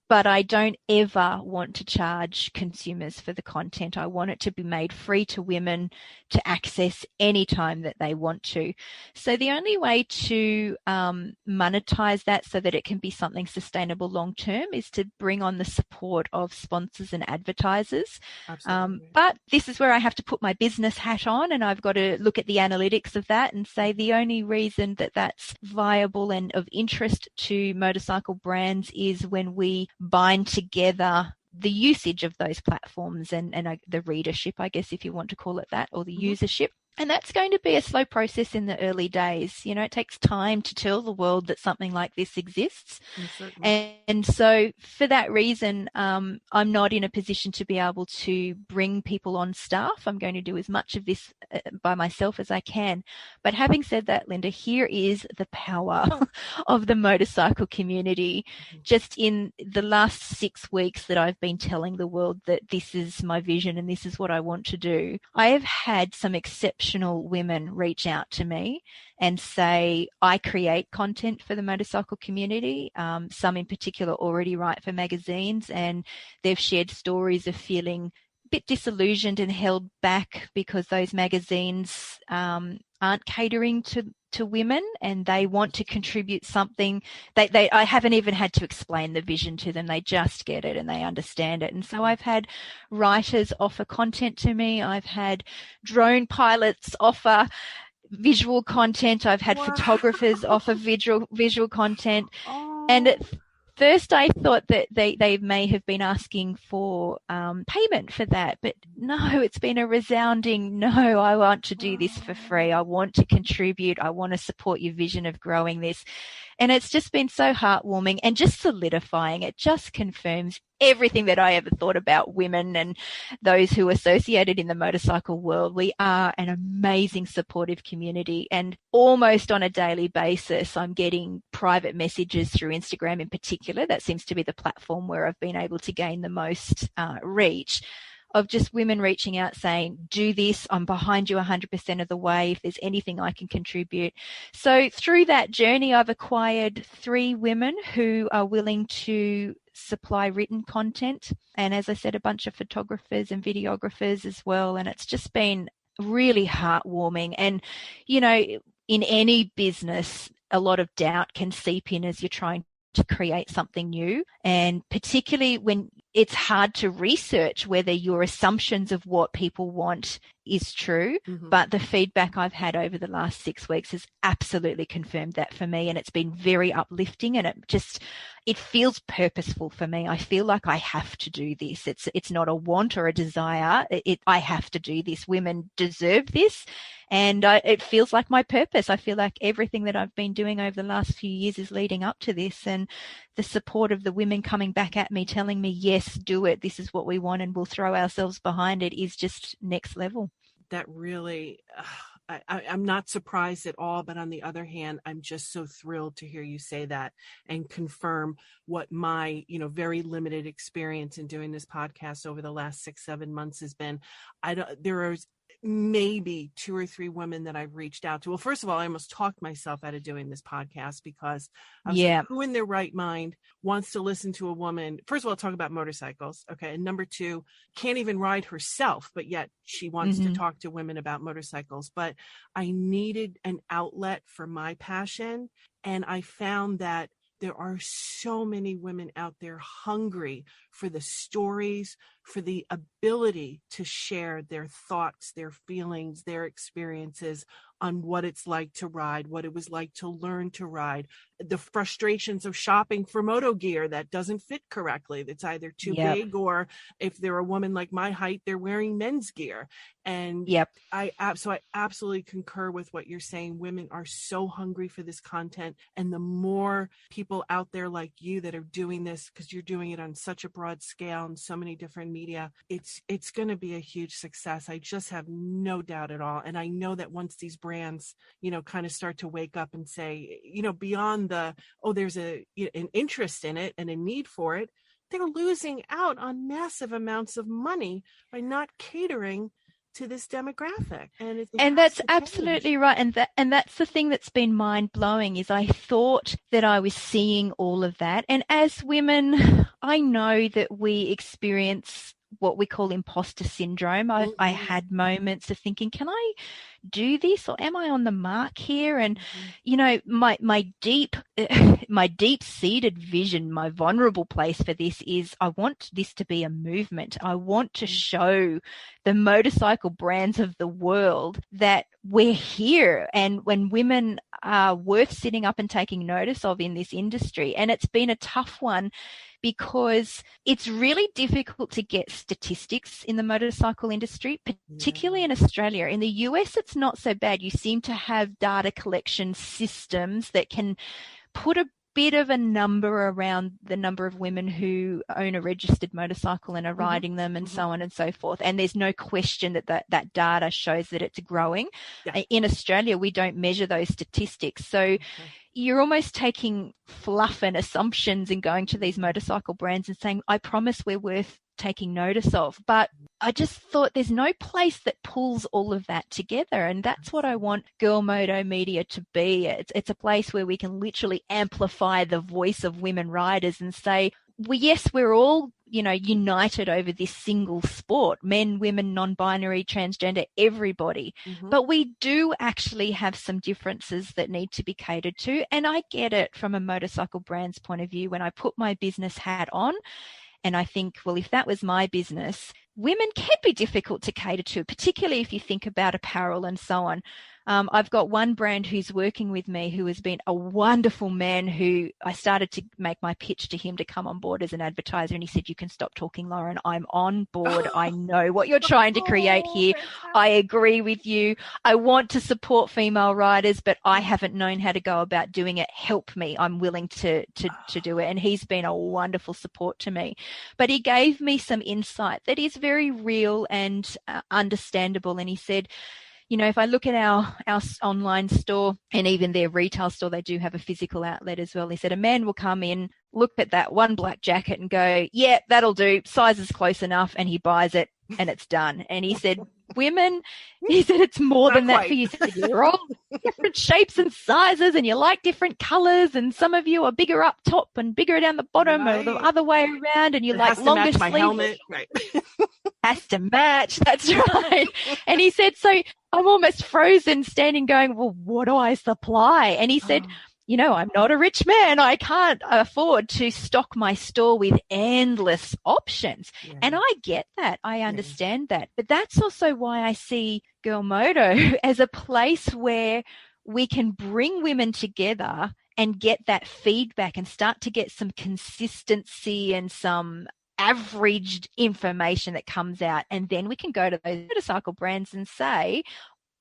but I don't ever want to charge consumers for the content. I want it to be made free to women to access anytime that they want to. So the only way to monetize that so that it can be something sustainable long term is to bring on the support of sponsors and advertisers. But this is where I have to put my business hat on, and I've got to look at the analytics of that and say the only reason that that's viable and of interest to motorcycle brands is when we bind together the usage of those platforms and the readership, I guess, if you want to call it that, or the usership. And that's going to be a slow process in the early days. You know, it takes time to tell the world that something like this exists. And so for that reason, I'm not in a position to be able to bring people on staff. I'm going to do as much of this by myself as I can. But having said that, Linda, here is the power of the motorcycle community. Just in the last 6 weeks that I've been telling the world that this is my vision and this is what I want to do, I have had some exceptional women reach out to me and say, I create content for the motorcycle community. Some in particular already write for magazines, and they've shared stories of feeling a bit disillusioned and held back because those magazines aren't catering to women, and they want to contribute something. I haven't even had to explain the vision to them. They just get it and they understand it. And so I've had writers offer content to me. I've had drone pilots offer visual content. I've had photographers offer visual content. And at first I thought that they may have been asking for payment for that, but no, it's been a resounding no. I want to do this for free. I want to contribute. I want to support your vision of growing this. And it's just been so heartwarming and just solidifying. It just confirms everything that I ever thought about women and those who are associated in the motorcycle world. We are an amazing supportive community, and almost on a daily basis, I'm getting private messages through Instagram in particular. That seems to be the platform where I've been able to gain the most reach, of just women reaching out saying, do this, I'm behind you 100% of the way, if there's anything I can contribute. So through that journey, I've acquired 3 women who are willing to supply written content. And as I said, a bunch of photographers and videographers as well. And it's just been really heartwarming. And, you know, in any business, a lot of doubt can seep in as you're trying to create something new. And particularly when it's hard to research whether your assumptions of what people want is true. But the feedback I've had over the last 6 weeks has absolutely confirmed that for me. And it's been very uplifting, and it feels purposeful for me. I feel like I have to do this. It's not a want or a desire. I have to do this. Women deserve this. And it feels like my purpose. I feel like everything that I've been doing over the last few years is leading up to this. And the support of the women coming back at me, telling me, yes, do it. This is what we want, and we'll throw ourselves behind it, is just next level. That really, I'm not surprised at all. But on the other hand, I'm just so thrilled to hear you say that and confirm what my, very limited experience in doing this podcast over the last 6-7 months has been. There are maybe 2 or 3 women that I've reached out to. Well, first of all, I almost talked myself out of doing this podcast because I was like, who in their right mind wants to listen to a woman, first of all, talk about motorcycles. Okay. And number 2, can't even ride herself, but yet she wants to talk to women about motorcycles. But I needed an outlet for my passion. And I found that there are so many women out there hungry for the stories, for the ability to share their thoughts, their feelings, their experiences on what it's like to ride, what it was like to learn to ride, the frustrations of shopping for moto gear that doesn't fit correctly. That's either too big, or if they're a woman like my height, they're wearing men's gear. And I absolutely concur with what you're saying. Women are so hungry for this content. And the more people out there like you that are doing this, because you're doing it on such a broad scale and so many different media, it's going to be a huge success. I just have no doubt at all. And I know that once these brands, kind of start to wake up and say, beyond there's an interest in it and a need for it, they're losing out on massive amounts of money by not catering to this demographic. And that's absolutely right. And that's the thing that's been mind blowing, is I thought that I was seeing all of that. And as women, I know that we experience what we call imposter syndrome. I had moments of thinking, can I do this, or am I on the mark here? And my deep seated vision, my vulnerable place for this is, I want this to be a movement. I want to show the motorcycle brands of the world that we're here, and when women are worth sitting up and taking notice of in this industry. And it's been a tough one because it's really difficult to get statistics in the motorcycle industry, particularly in Australia. In the US, it's not so bad. You seem to have data collection systems that can put a bit of a number around the number of women who own a registered motorcycle and are riding them, and so on and so forth. And there's no question that data shows that it's growing. Yeah. In Australia, we don't measure those statistics. So you're almost taking fluff and assumptions and going to these motorcycle brands and saying, I promise we're worth taking notice of. But I just thought there's no place that pulls all of that together. And that's what I want Girl Moto Media to be. It's a place where we can literally amplify the voice of women riders and say, well, yes, we're all, united over this single sport, men, women, non-binary, transgender, everybody. But we do actually have some differences that need to be catered to. And I get it from a motorcycle brand's point of view when I put my business hat on. And I think, well, if that was my business, women can be difficult to cater to, particularly if you think about apparel and so on. I've got one brand who's working with me who has been a wonderful man who I started to make my pitch to him to come on board as an advertiser. And he said, you can stop talking, Loren. I'm on board. I know what you're trying to create here. I agree with you. I want to support female riders, but I haven't known how to go about doing it. Help me. I'm willing to do it. And he's been a wonderful support to me. But he gave me some insight that is very real and understandable. And he said, if I look at our online store and even their retail store, they do have a physical outlet as well. He said a man will come in, look at that one black jacket and go, yeah, that'll do. Size is close enough. And he buys it and it's done. And he said, women, he said, it's more than that for you. He said, you're all different shapes and sizes and you like different colors. And some of you are bigger up top and bigger down the bottom or the other way around. And you like longer sleeves. My helmet. Right. Has to match. That's right. And he said, so I'm almost frozen standing going, well, what do I supply? And he said, I'm not a rich man. I can't afford to stock my store with endless options. Yeah. And I get that. I understand that. But that's also why I see Girl Moto as a place where we can bring women together and get that feedback and start to get some consistency and some averaged information that comes out. And then we can go to those motorcycle brands and say,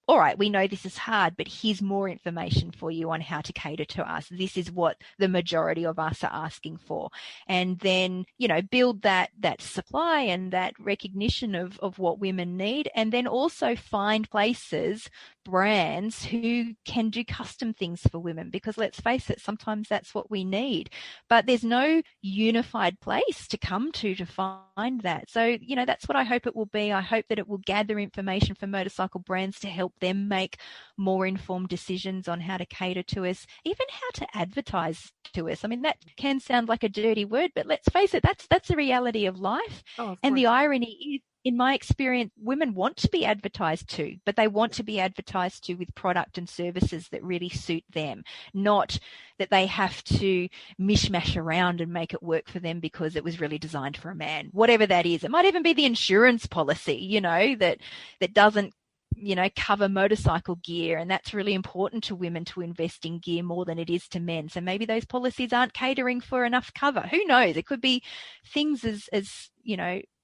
all right, we know this is hard, but here's more information for you on how to cater to us. This is what the majority of us are asking for. And then, build that supply and that recognition of what women need. And then also find places, brands who can do custom things for women, because let's face it, sometimes that's what we need. But there's no unified place to come to find that. So, that's what I hope it will be. I hope that it will gather information for motorcycle brands to help them make more informed decisions on how to cater to us, even how to advertise to us. I mean, that can sound like a dirty word, but let's face it, that's the reality of life. And the irony is, in my experience, women want to be advertised to, but they want to be advertised to with product and services that really suit them, not that they have to mishmash around and make it work for them because it was really designed for a man, whatever that is. It might even be the insurance policy, that doesn't cover motorcycle gear. And that's really important to women to invest in gear more than it is to men. So maybe those policies aren't catering for enough cover. Who knows? It could be things as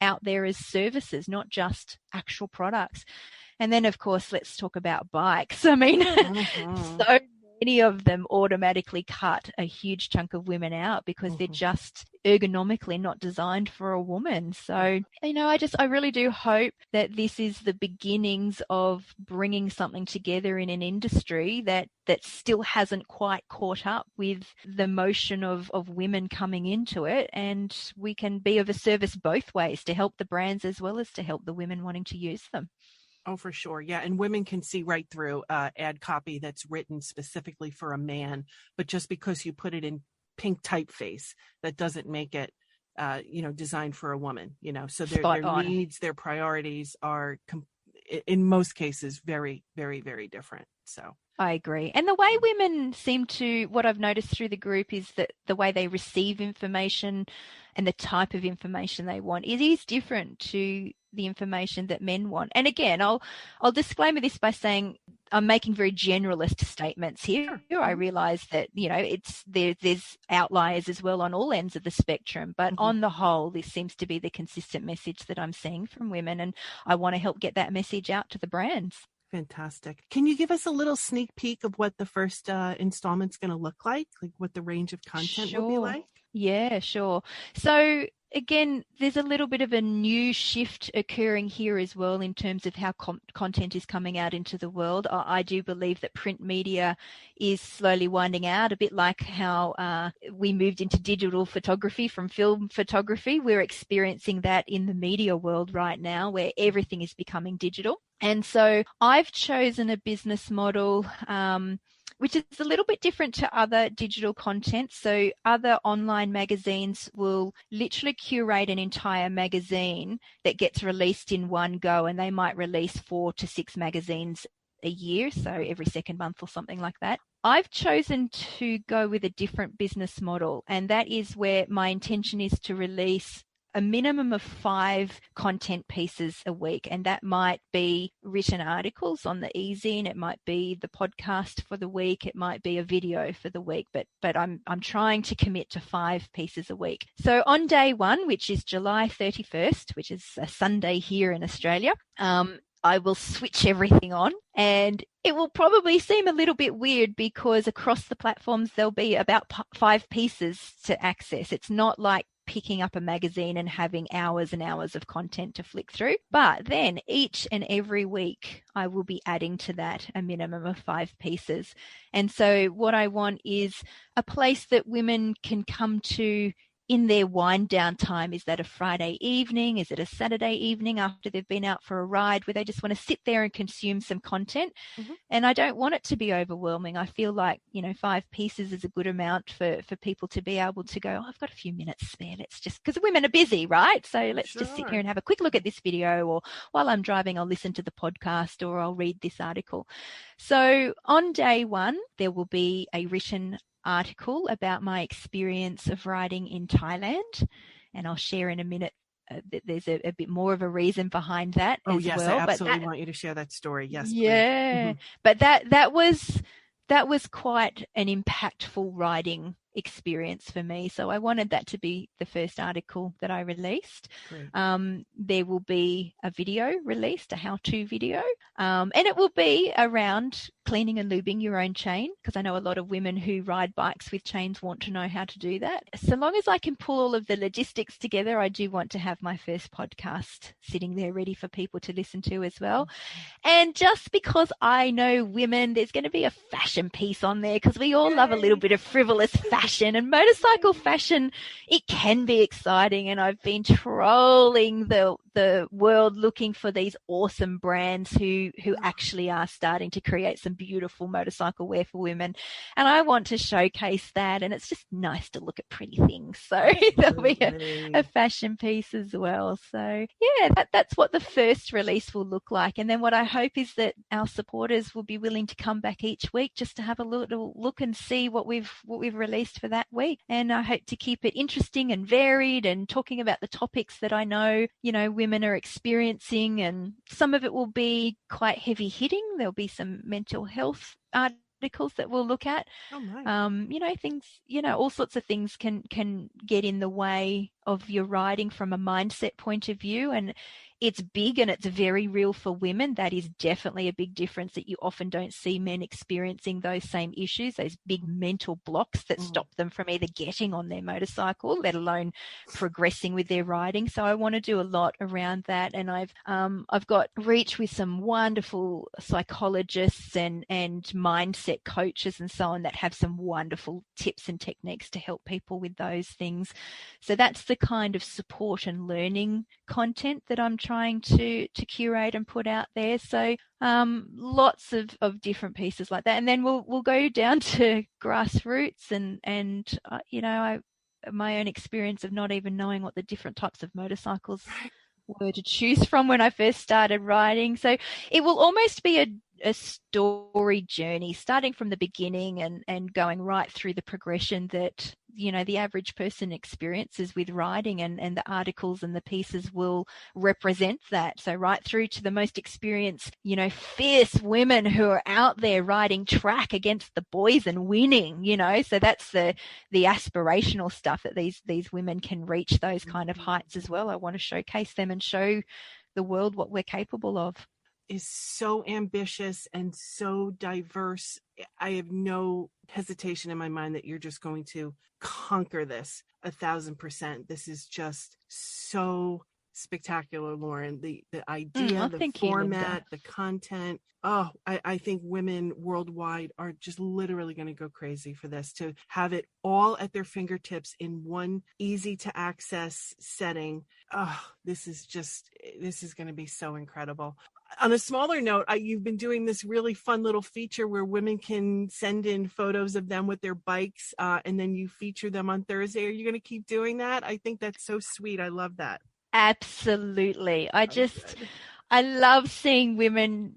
out there as services, not just actual products. And then, of course, let's talk about bikes. I mean, so many of them automatically cut a huge chunk of women out because they're just ergonomically not designed for a woman. So, I really do hope that this is the beginnings of bringing something together in an industry that still hasn't quite caught up with the motion of women coming into it. And we can be of a service both ways, to help the brands as well as to help the women wanting to use them. Oh, for sure. Yeah. And women can see right through ad copy that's written specifically for a man. But just because you put it in pink typeface, that doesn't make it, designed for a woman, so their needs, their priorities are in most cases very, very, very different. So I agree. And the way women seem to, what I've noticed through the group is that the way they receive information and the type of information they want, it is different to the information that men want. And again, I'll disclaimer this by saying I'm making very generalist statements here. Sure. I realize that, there's outliers as well on all ends of the spectrum, but on the whole, this seems to be the consistent message that I'm seeing from women, and I want to help get that message out to the brands. Fantastic. Can you give us a little sneak peek of what the first installment's going to look like what the range of content will be like? Yeah, sure. So again, there's a little bit of a new shift occurring here as well in terms of how content is coming out into the world. I do believe that print media is slowly winding out, a bit like how we moved into digital photography from film photography. We're experiencing that in the media world right now, where everything is becoming digital. And so I've chosen a business model which is a little bit different to other digital content. So other online magazines will literally curate an entire magazine that gets released in one go, and they might release 4 to 6 magazines a year, so every second month or something like that. I've chosen to go with a different business model, and that is where my intention is to release a minimum of 5 content pieces a week, and that might be written articles on the e-zine, it might be the podcast for the week, it might be a video for the week, but I'm trying to commit to 5 pieces a week. So on day 1, which is July 31st, which is a Sunday here in Australia, I will switch everything on, and it will probably seem a little bit weird because across the platforms there'll be about 5 pieces to access. It's not like picking up a magazine and having hours and hours of content to flick through. But then each and every week, I will be adding to that a minimum of 5 pieces. And so what I want is a place that women can come to in their wind down time. Is that a Friday evening? Is it a Saturday evening after they've been out for a ride where they just want to sit there and consume some content? And I don't want it to be overwhelming. I feel like, 5 pieces is a good amount for people to be able to go, I've got a few minutes spare. Let's just, because women are busy, right? So let's just sit here and have a quick look at this video, or while I'm driving, I'll listen to the podcast or I'll read this article. So on day 1, there will be a written article about my experience of riding in Thailand, and I'll share in a minute. There's a bit more of a reason behind that. Oh as yes, well. I absolutely want you to share that story. Yes, yeah, but that was quite an impactful riding experience for me. So I wanted that to be the first article that I released. There will be a video released, a how-to video, and it will be around cleaning and lubing your own chain, because I know a lot of women who ride bikes with chains want to know how to do that. So long as I can pull all of the logistics together, I do want to have my first podcast sitting there ready for people to listen to as well. And just because I know women, there's going to be a fashion piece on there, because we all love a little bit of frivolous fashion, and motorcycle fashion, it can be exciting. And I've been trolling the world looking for these awesome brands who actually are starting to create some beautiful motorcycle wear for women, and I want to showcase that. And it's just nice to look at pretty things, so there'll be a fashion piece as well. So yeah, that's what the first release will look like. And then what I hope is that our supporters will be willing to come back each week just to have a little look and see what we've released for that week. And I hope to keep it interesting and varied, and talking about the topics that I know women are experiencing, and some of it will be quite heavy hitting. There'll be some mental health articles that we'll look at. Things, all sorts of things can get in the way of your riding from a mindset point of view, and it's big and it's very real for women. That is definitely a big difference, that you often don't see men experiencing those same issues, those big mental blocks that stop them from either getting on their motorcycle, let alone progressing with their riding. So I want to do a lot around that. And I've got reach with some wonderful psychologists and mindset coaches and so on that have some wonderful tips and techniques to help people with those things. So that's the kind of support and learning content that I'm trying to curate and put out there. So lots of different pieces like that. And then we'll go down to grassroots and my own experience of not even knowing what the different types of motorcycles were to choose from when I first started riding. So it will almost be a story journey, starting from the beginning and going right through the progression that, the average person experiences with riding, and the articles and the pieces will represent that. So right through to the most experienced, fierce women who are out there riding track against the boys and winning, so that's the aspirational stuff that these women can reach those kind of heights as well. I want to showcase them and show the world what we're capable of. Is so ambitious and so diverse. I have no hesitation in my mind that you're just going to conquer this 1,000%. This is just so spectacular, Loren. The idea, the format, the content. Oh, I think women worldwide are just literally going to go crazy for this, to have it all at their fingertips in one easy to access setting. Oh, this is going to be so incredible. On a smaller note, you've been doing this really fun little feature where women can send in photos of them with their bikes, and then you feature them on Thursday. Are you going to keep doing that? I think that's so sweet. I love that. Absolutely. I love seeing women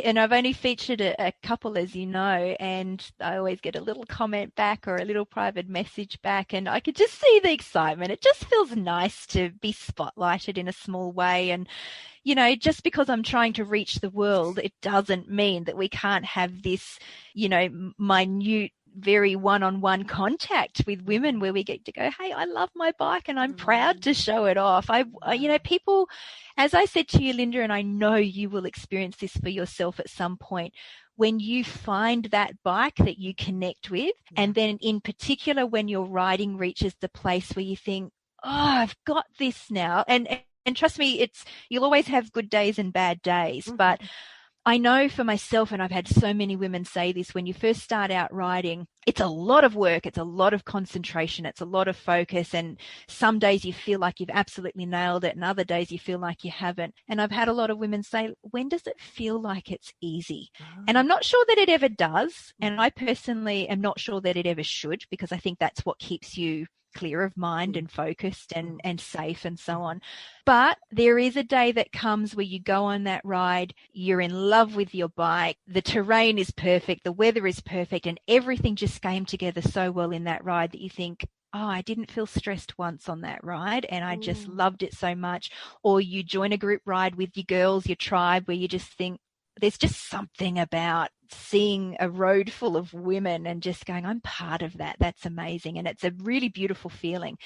and I've only featured a couple, as you know, and I always get a little comment back or a little private message back, and I could just see the excitement. It just feels nice to be spotlighted in a small way. And, just because I'm trying to reach the world, it doesn't mean that we can't have this, minute, very one-on-one contact with women where we get to go, hey, I love my bike and I'm proud to show it off. People, as I said to you, Linda, and I know you will experience this for yourself at some point, when you find that bike that you connect with, and then in particular when your riding reaches the place where you think, oh, I've got this now. And trust me, you'll always have good days and bad days, but I know for myself, and I've had so many women say this, when you first start out riding, it's a lot of work, it's a lot of concentration, it's a lot of focus, and some days you feel like you've absolutely nailed it, and other days you feel like you haven't. And I've had a lot of women say, when does it feel like it's easy? And I'm not sure that it ever does, and I personally am not sure that it ever should, because I think that's what keeps you clear of mind and focused and safe and so on. But there is a day that comes where you go on that ride, you're in love with your bike, the terrain is perfect, the weather is perfect, and everything just came together so well in that ride that you think, oh, I didn't feel stressed once on that ride and I just loved it so much. Or you join a group ride with your girls, your tribe, where you just think, there's just something about seeing a road full of women and just going, I'm part of that. That's amazing. And it's a really beautiful feeling.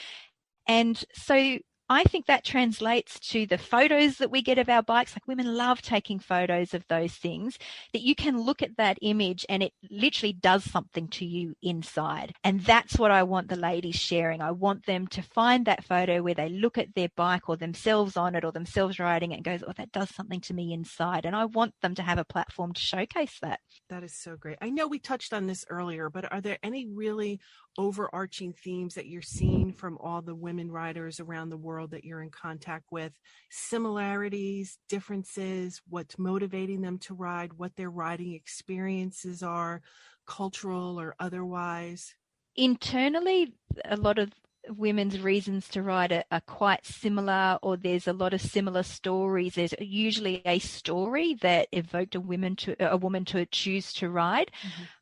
And so I think that translates to the photos that we get of our bikes. Like, women love taking photos of those things, that you can look at that image and it literally does something to you inside. And that's what I want the ladies sharing. I want them to find that photo where they look at their bike or themselves on it or themselves riding it and goes, oh, that does something to me inside. And I want them to have a platform to showcase that. That is so great. I know we touched on this earlier, but are there any really overarching themes that you're seeing from all the women riders around the world that you're in contact with? Similarities, differences, what's motivating them to ride, what their riding experiences are, cultural or otherwise? Internally, a lot of women's reasons to ride are quite similar, or there's a lot of similar stories. There's usually a story that evoked a woman to choose to ride.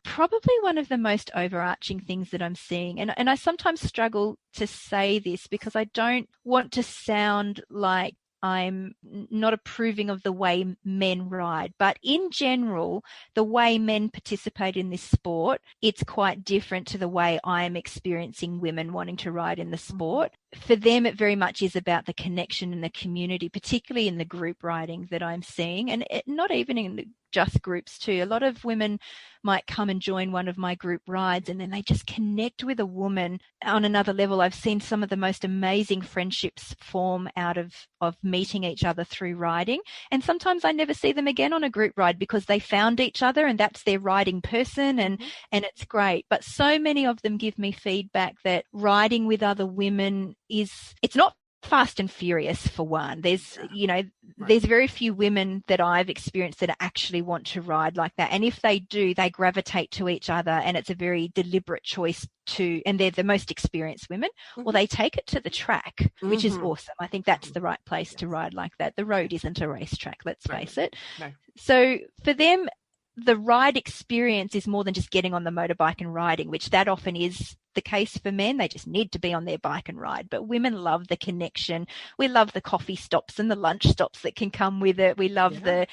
Probably one of the most overarching things that I'm seeing, and I sometimes struggle to say this because I don't want to sound like I'm not approving of the way men ride, but in general, the way men participate in this sport, it's quite different to the way I'm experiencing women wanting to ride in the sport. For them, it very much is about the connection and the community, particularly in the group riding that I'm seeing, and not even in just groups too. A lot of women might come and join one of my group rides and then they just connect with a woman on another level. I've seen some of the most amazing friendships form out of meeting each other through riding. And sometimes I never see them again on a group ride because they found each other and that's their riding person, and it's great. But so many of them give me feedback that riding with other women it's not fast and furious, for one. There's very few women that I've experienced that actually want to ride like that. And if they do, they gravitate to each other, and it's a very deliberate choice and they're the most experienced women, or they take it to the track, which is awesome. I think that's the right place to ride like that. The road isn't a racetrack, let's face it. So for them, the ride experience is more than just getting on the motorbike and riding, which that often is the case for men. They just need to be on their bike and ride. But women love the connection. We love the coffee stops and the lunch stops that can come with it. We love the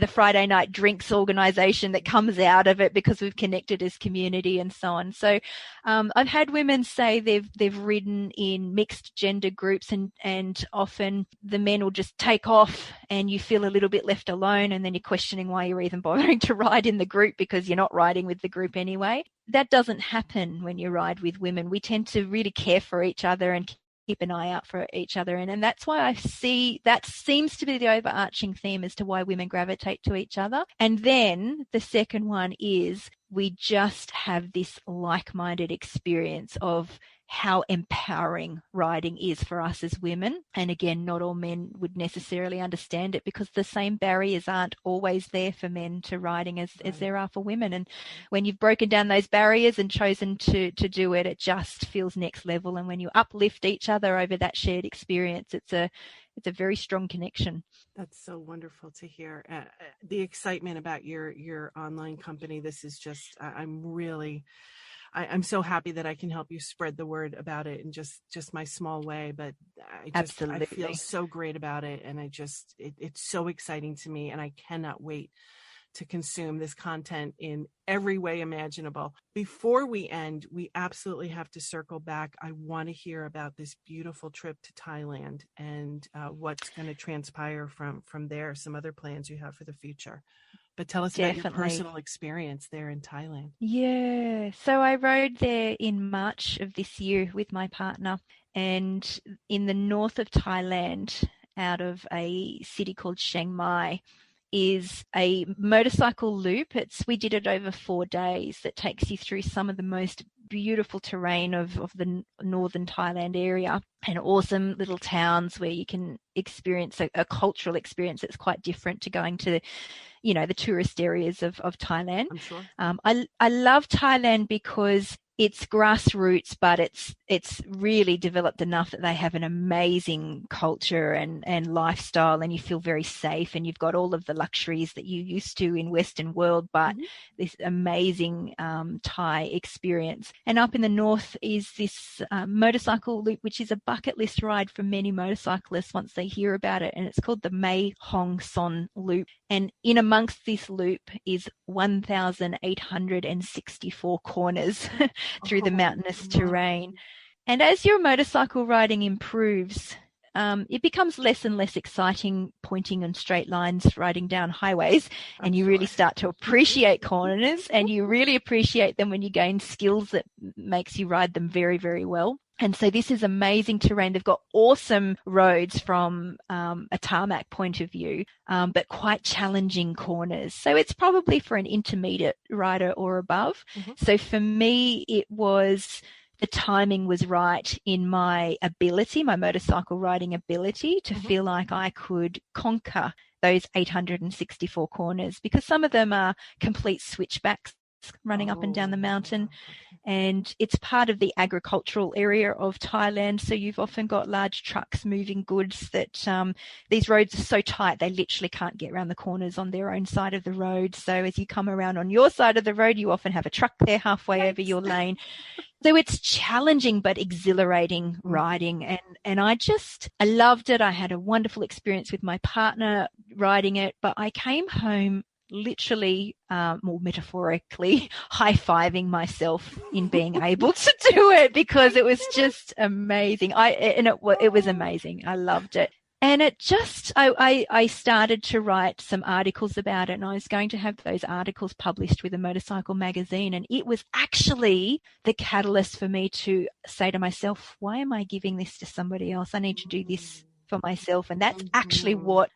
Friday night drinks organization that comes out of it because we've connected as community and so on. So I've had women say they've ridden in mixed gender groups, and often the men will just take off and you feel a little bit left alone, and then you're questioning why you're even bothering to ride in the group because you're not riding with the group anyway. That doesn't happen when you ride with women. We tend to really care for each other and keep an eye out for each other. And that's why I see that seems to be the overarching theme as to why women gravitate to each other. And then the second one is we just have this like-minded experience of how empowering riding is for us as women. And again, not all men would necessarily understand it because the same barriers aren't always there for men to riding as there are for women. And when you've broken down those barriers and chosen to do it, it just feels next level. And when you uplift each other over that shared experience, it's a very strong connection. That's so wonderful to hear. The excitement about your online company. This is just, I'm so happy that I can help you spread the word about it in just my small way. But I feel so great about it. And it's so exciting to me. And I cannot wait to consume this content in every way imaginable. Before we end, we absolutely have to circle back. I want to hear about this beautiful trip to Thailand and what's going to transpire from there, some other plans you have for the future. But tell us about your personal experience there in Thailand. Yeah. So I rode there in March of this year with my partner, and in the north of Thailand, out of a city called Chiang Mai, is a motorcycle loop. We did it over 4 days that takes you through some of the most beautiful terrain of the northern Thailand area, and awesome little towns where you can experience a cultural experience that's quite different to going to the tourist areas of Thailand. I'm sure. I love Thailand because it's grassroots, but it's really developed enough that they have an amazing culture and lifestyle, and you feel very safe, and you've got all of the luxuries that you used to in Western world, but this amazing Thai experience. And up in the north is this motorcycle loop, which is a bucket list ride for many motorcyclists once they hear about it, and it's called the Mae Hong Son Loop. And in amongst this loop is 1,864 corners through the mountainous terrain. And as your motorcycle riding improves, it becomes less and less exciting pointing in straight lines, riding down highways, and you really start to appreciate corners, and you really appreciate them when you gain skills that makes you ride them very, very well. And so this is amazing terrain. They've got awesome roads from a tarmac point of view, but quite challenging corners. So it's probably for an intermediate rider or above. So for me, the timing was right in my ability, my motorcycle riding ability, to feel like I could conquer those 864 corners, because some of them are complete switchbacks running up and down the mountain. And it's part of the agricultural area of Thailand. So you've often got large trucks moving goods that these roads are so tight, they literally can't get around the corners on their own side of the road. So as you come around on your side of the road, you often have a truck there halfway over your lane. So it's challenging but exhilarating riding. And I loved it. I had a wonderful experience with my partner riding it, but I came home literally, more metaphorically, high-fiving myself in being able to do it, because it was just amazing. It was amazing. I loved it. And I started to write some articles about it, and I was going to have those articles published with a motorcycle magazine. And it was actually the catalyst for me to say to myself, why am I giving this to somebody else? I need to do this for myself. And that's actually what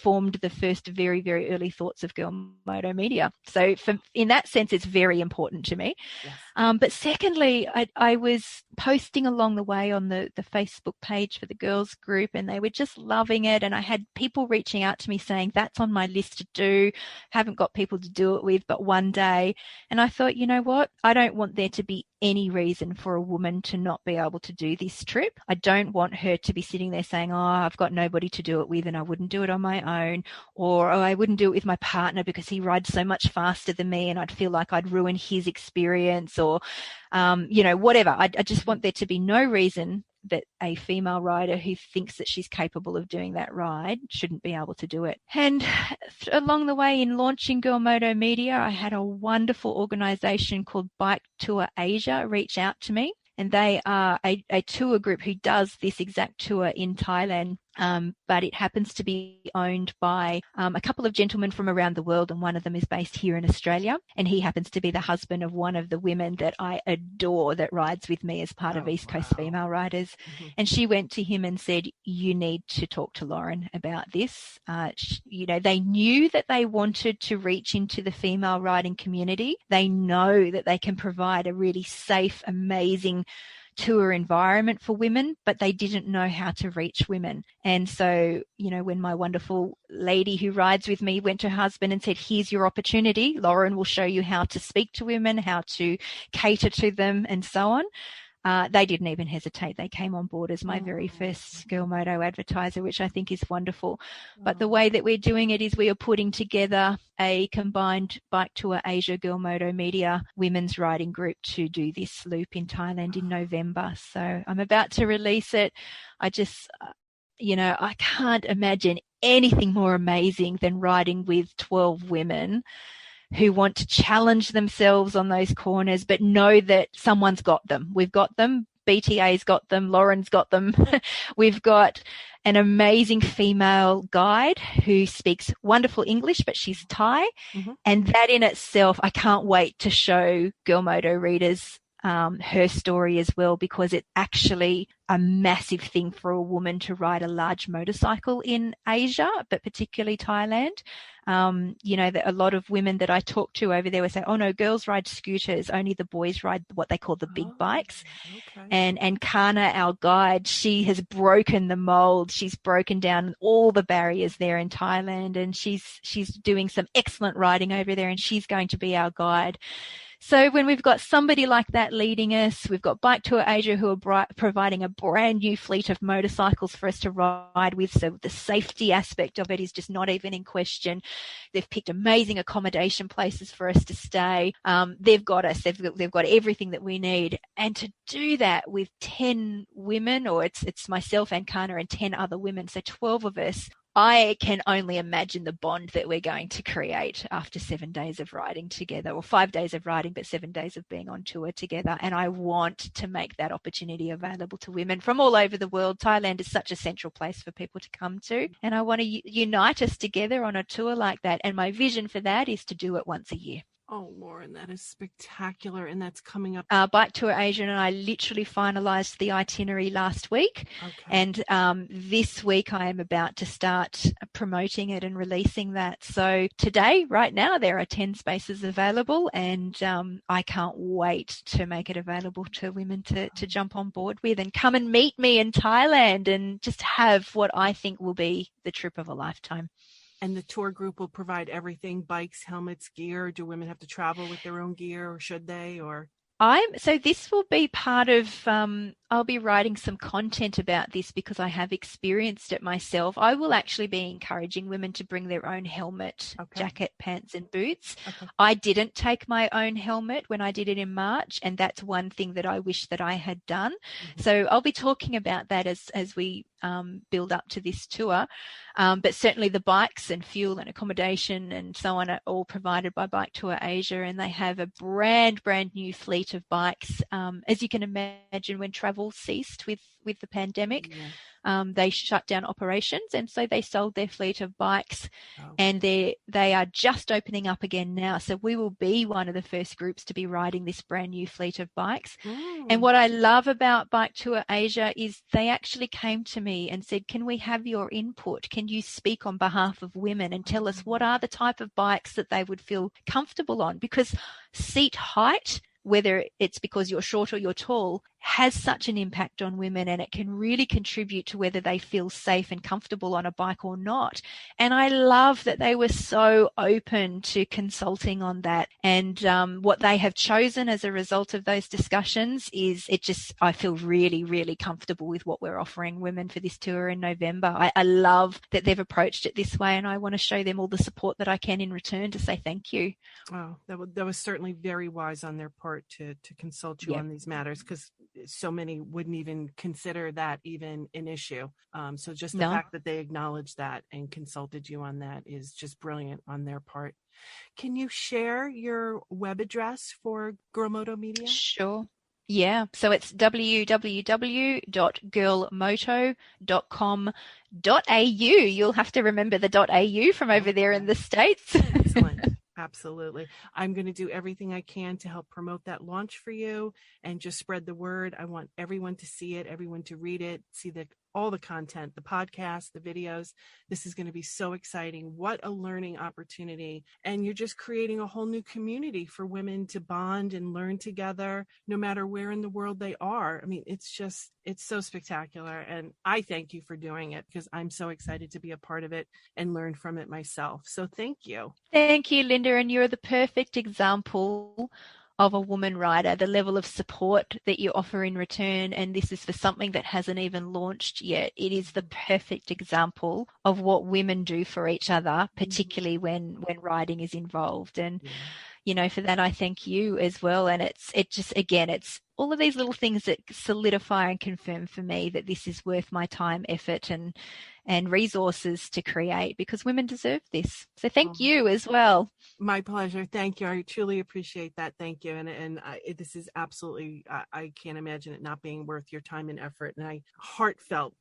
formed the first very, very early thoughts of Girl Moto Media. So in that sense, it's very important to me. Yes. But secondly, I was posting along the way on the Facebook page for the girls group, and they were just loving it. And I had people reaching out to me saying, that's on my list to do. Haven't got people to do it with, but one day. And I thought, you know what? I don't want there to be any reason for a woman to not be able to do this trip. I don't want her to be sitting there saying, oh, I've got nobody to do it with and I wouldn't do do it on my own, or I wouldn't do it with my partner because he rides so much faster than me and I'd feel like I'd ruin his experience, or, whatever. I just want there to be no reason that a female rider who thinks that she's capable of doing that ride shouldn't be able to do it. And along the way in launching Girl Moto Media, I had a wonderful organisation called Bike Tour Asia reach out to me. And they are a tour group who does this exact tour in Thailand. But it happens to be owned by a couple of gentlemen from around the world, and one of them is based here in Australia, and he happens to be the husband of one of the women that I adore that rides with me as part of East Coast Female Riders. Mm-hmm. And she went to him and said, you need to talk to Loren about this. They knew that they wanted to reach into the female riding community. They know that they can provide a really safe, amazing tour environment for women, but they didn't know how to reach women. And so, when my wonderful lady who rides with me went to her husband and said, here's your opportunity, Loren will show you how to speak to women, how to cater to them, and so on. They didn't even hesitate. They came on board as my very first Girl Moto advertiser, which I think is wonderful. But the way that we're doing it is we are putting together a combined Bike Tour Asia Girl Moto Media women's riding group to do this loop in Thailand in November. So I'm about to release it. I just, I can't imagine anything more amazing than riding with 12 women who want to challenge themselves on those corners, but know that someone's got them. We've got them. BTA's got them. Loren's got them. We've got an amazing female guide who speaks wonderful English, but she's Thai. Mm-hmm. And that in itself, I can't wait to show Girl Moto readers her story as well, because it's actually a massive thing for a woman to ride a large motorcycle in Asia, but particularly Thailand. That a lot of women that I talk to over there will say, oh no, girls ride scooters, only the boys ride what they call the big bikes. Okay. And Kana, our guide, she has broken the mold. She's broken down all the barriers there in Thailand, and she's doing some excellent riding over there, and she's going to be our guide. So when we've got somebody like that leading us, we've got Bike Tour Asia who are providing a brand new fleet of motorcycles for us to ride with. So the safety aspect of it is just not even in question. They've picked amazing accommodation places for us to stay. They've got us. They've got everything that we need. And to do that with 10 women, or it's myself and Kana and 10 other women, so 12 of us, I can only imagine the bond that we're going to create after 7 days of riding together, or 5 days of riding, but 7 days of being on tour together. And I want to make that opportunity available to women from all over the world. Thailand is such a central place for people to come to. And I want to unite us together on a tour like that. And my vision for that is to do it once a year. Oh, Loren, that is spectacular. And that's coming up. Bike Tour Asia and I literally finalized the itinerary last week. Okay. And this week I am about to start promoting it and releasing that. So today, right now, there are 10 spaces available, and I can't wait to make it available to women to jump on board with and come and meet me in Thailand and just have what I think will be the trip of a lifetime. And the tour group will provide everything: bikes, helmets, gear. Do women have to travel with their own gear, or should they? Or So this will be part of, I'll be writing some content about this because I have experienced it myself. I will actually be encouraging women to bring their own helmet, jacket, pants and boots. Okay. I didn't take my own helmet when I did it in March, and that's one thing that I wish that I had done. Mm-hmm. So I'll be talking about that as we build up to this tour. But certainly the bikes and fuel and accommodation and so on are all provided by Bike Tour Asia, and they have a brand new fleet of bikes. As you can imagine, when travel ceased with the pandemic, they shut down operations, and so they sold their fleet of bikes. And they are just opening up again now. So we will be one of the first groups to be riding this brand new fleet of bikes. And what I love about Bike Tour Asia is they actually came to me and said, can we have your input? Can you speak on behalf of women and tell us what are the type of bikes that they would feel comfortable on? Because seat height, whether it's because you're short or you're tall, has such an impact on women, and it can really contribute to whether they feel safe and comfortable on a bike or not. And I love that they were so open to consulting on that. And what they have chosen as a result of those discussions is I feel really, really comfortable with what we're offering women for this tour in November. I love that they've approached it this way, and I want to show them all the support that I can in return to say thank you. Oh, that was certainly very wise on their part to consult you on these matters, because so many wouldn't even consider that even an issue. So just the fact that they acknowledged that and consulted you on that is just brilliant on their part. Can you share your web address for Girl Moto Media? Sure. Yeah, so it's www.girlmoto.com.au. You'll have to remember the .au from over there in the States. Excellent. Absolutely. I'm going to do everything I can to help promote that launch for you and just spread the word. I want everyone to see it, everyone to read it, see all the content, the podcast, the videos. This is going to be so exciting. What a learning opportunity. And you're just creating a whole new community for women to bond and learn together, no matter where in the world they are. I mean, it's so spectacular. And I thank you for doing it, because I'm so excited to be a part of it and learn from it myself. So thank you. Thank you, Linda. And you're the perfect example of a woman rider, the level of support that you offer in return. And this is for something that hasn't even launched yet. It is the perfect example of what women do for each other, particularly when riding is involved. And, for that, I thank you as well. And it's all of these little things that solidify and confirm for me that this is worth my time, effort, and resources to create, because women deserve this. So thank you as well. My pleasure. Thank you. I truly appreciate that. Thank you. And this is absolutely, I can't imagine it not being worth your time and effort. And heartfelt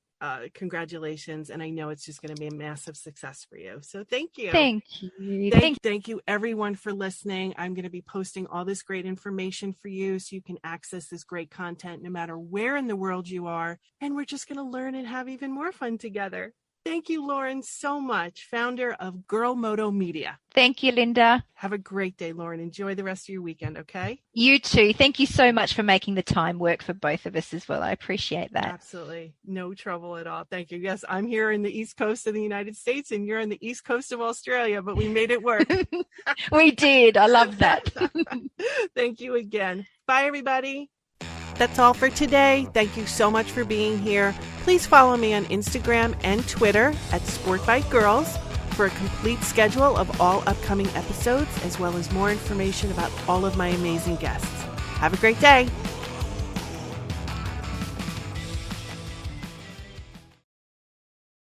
congratulations. And I know it's just going to be a massive success for you. So thank you. Thank you. Thank you everyone for listening. I'm going to be posting all this great information for you so you can access this great content no matter where in the world you are. And we're just going to learn and have even more fun together. Thank you, Loren, so much, founder of Girl Moto Media. Thank you, Linda. Have a great day, Loren. Enjoy the rest of your weekend, okay? You too. Thank you so much for making the time work for both of us as well. I appreciate that. Absolutely. No trouble at all. Thank you. Yes, I'm here in the East Coast of the United States and you're on the East Coast of Australia, but we made it work. We did. I love that. Thank you again. Bye, everybody. That's all for today. Thank you so much for being here. Please follow me on Instagram and Twitter at Sportbikegrrls for a complete schedule of all upcoming episodes, as well as more information about all of my amazing guests. Have a great day.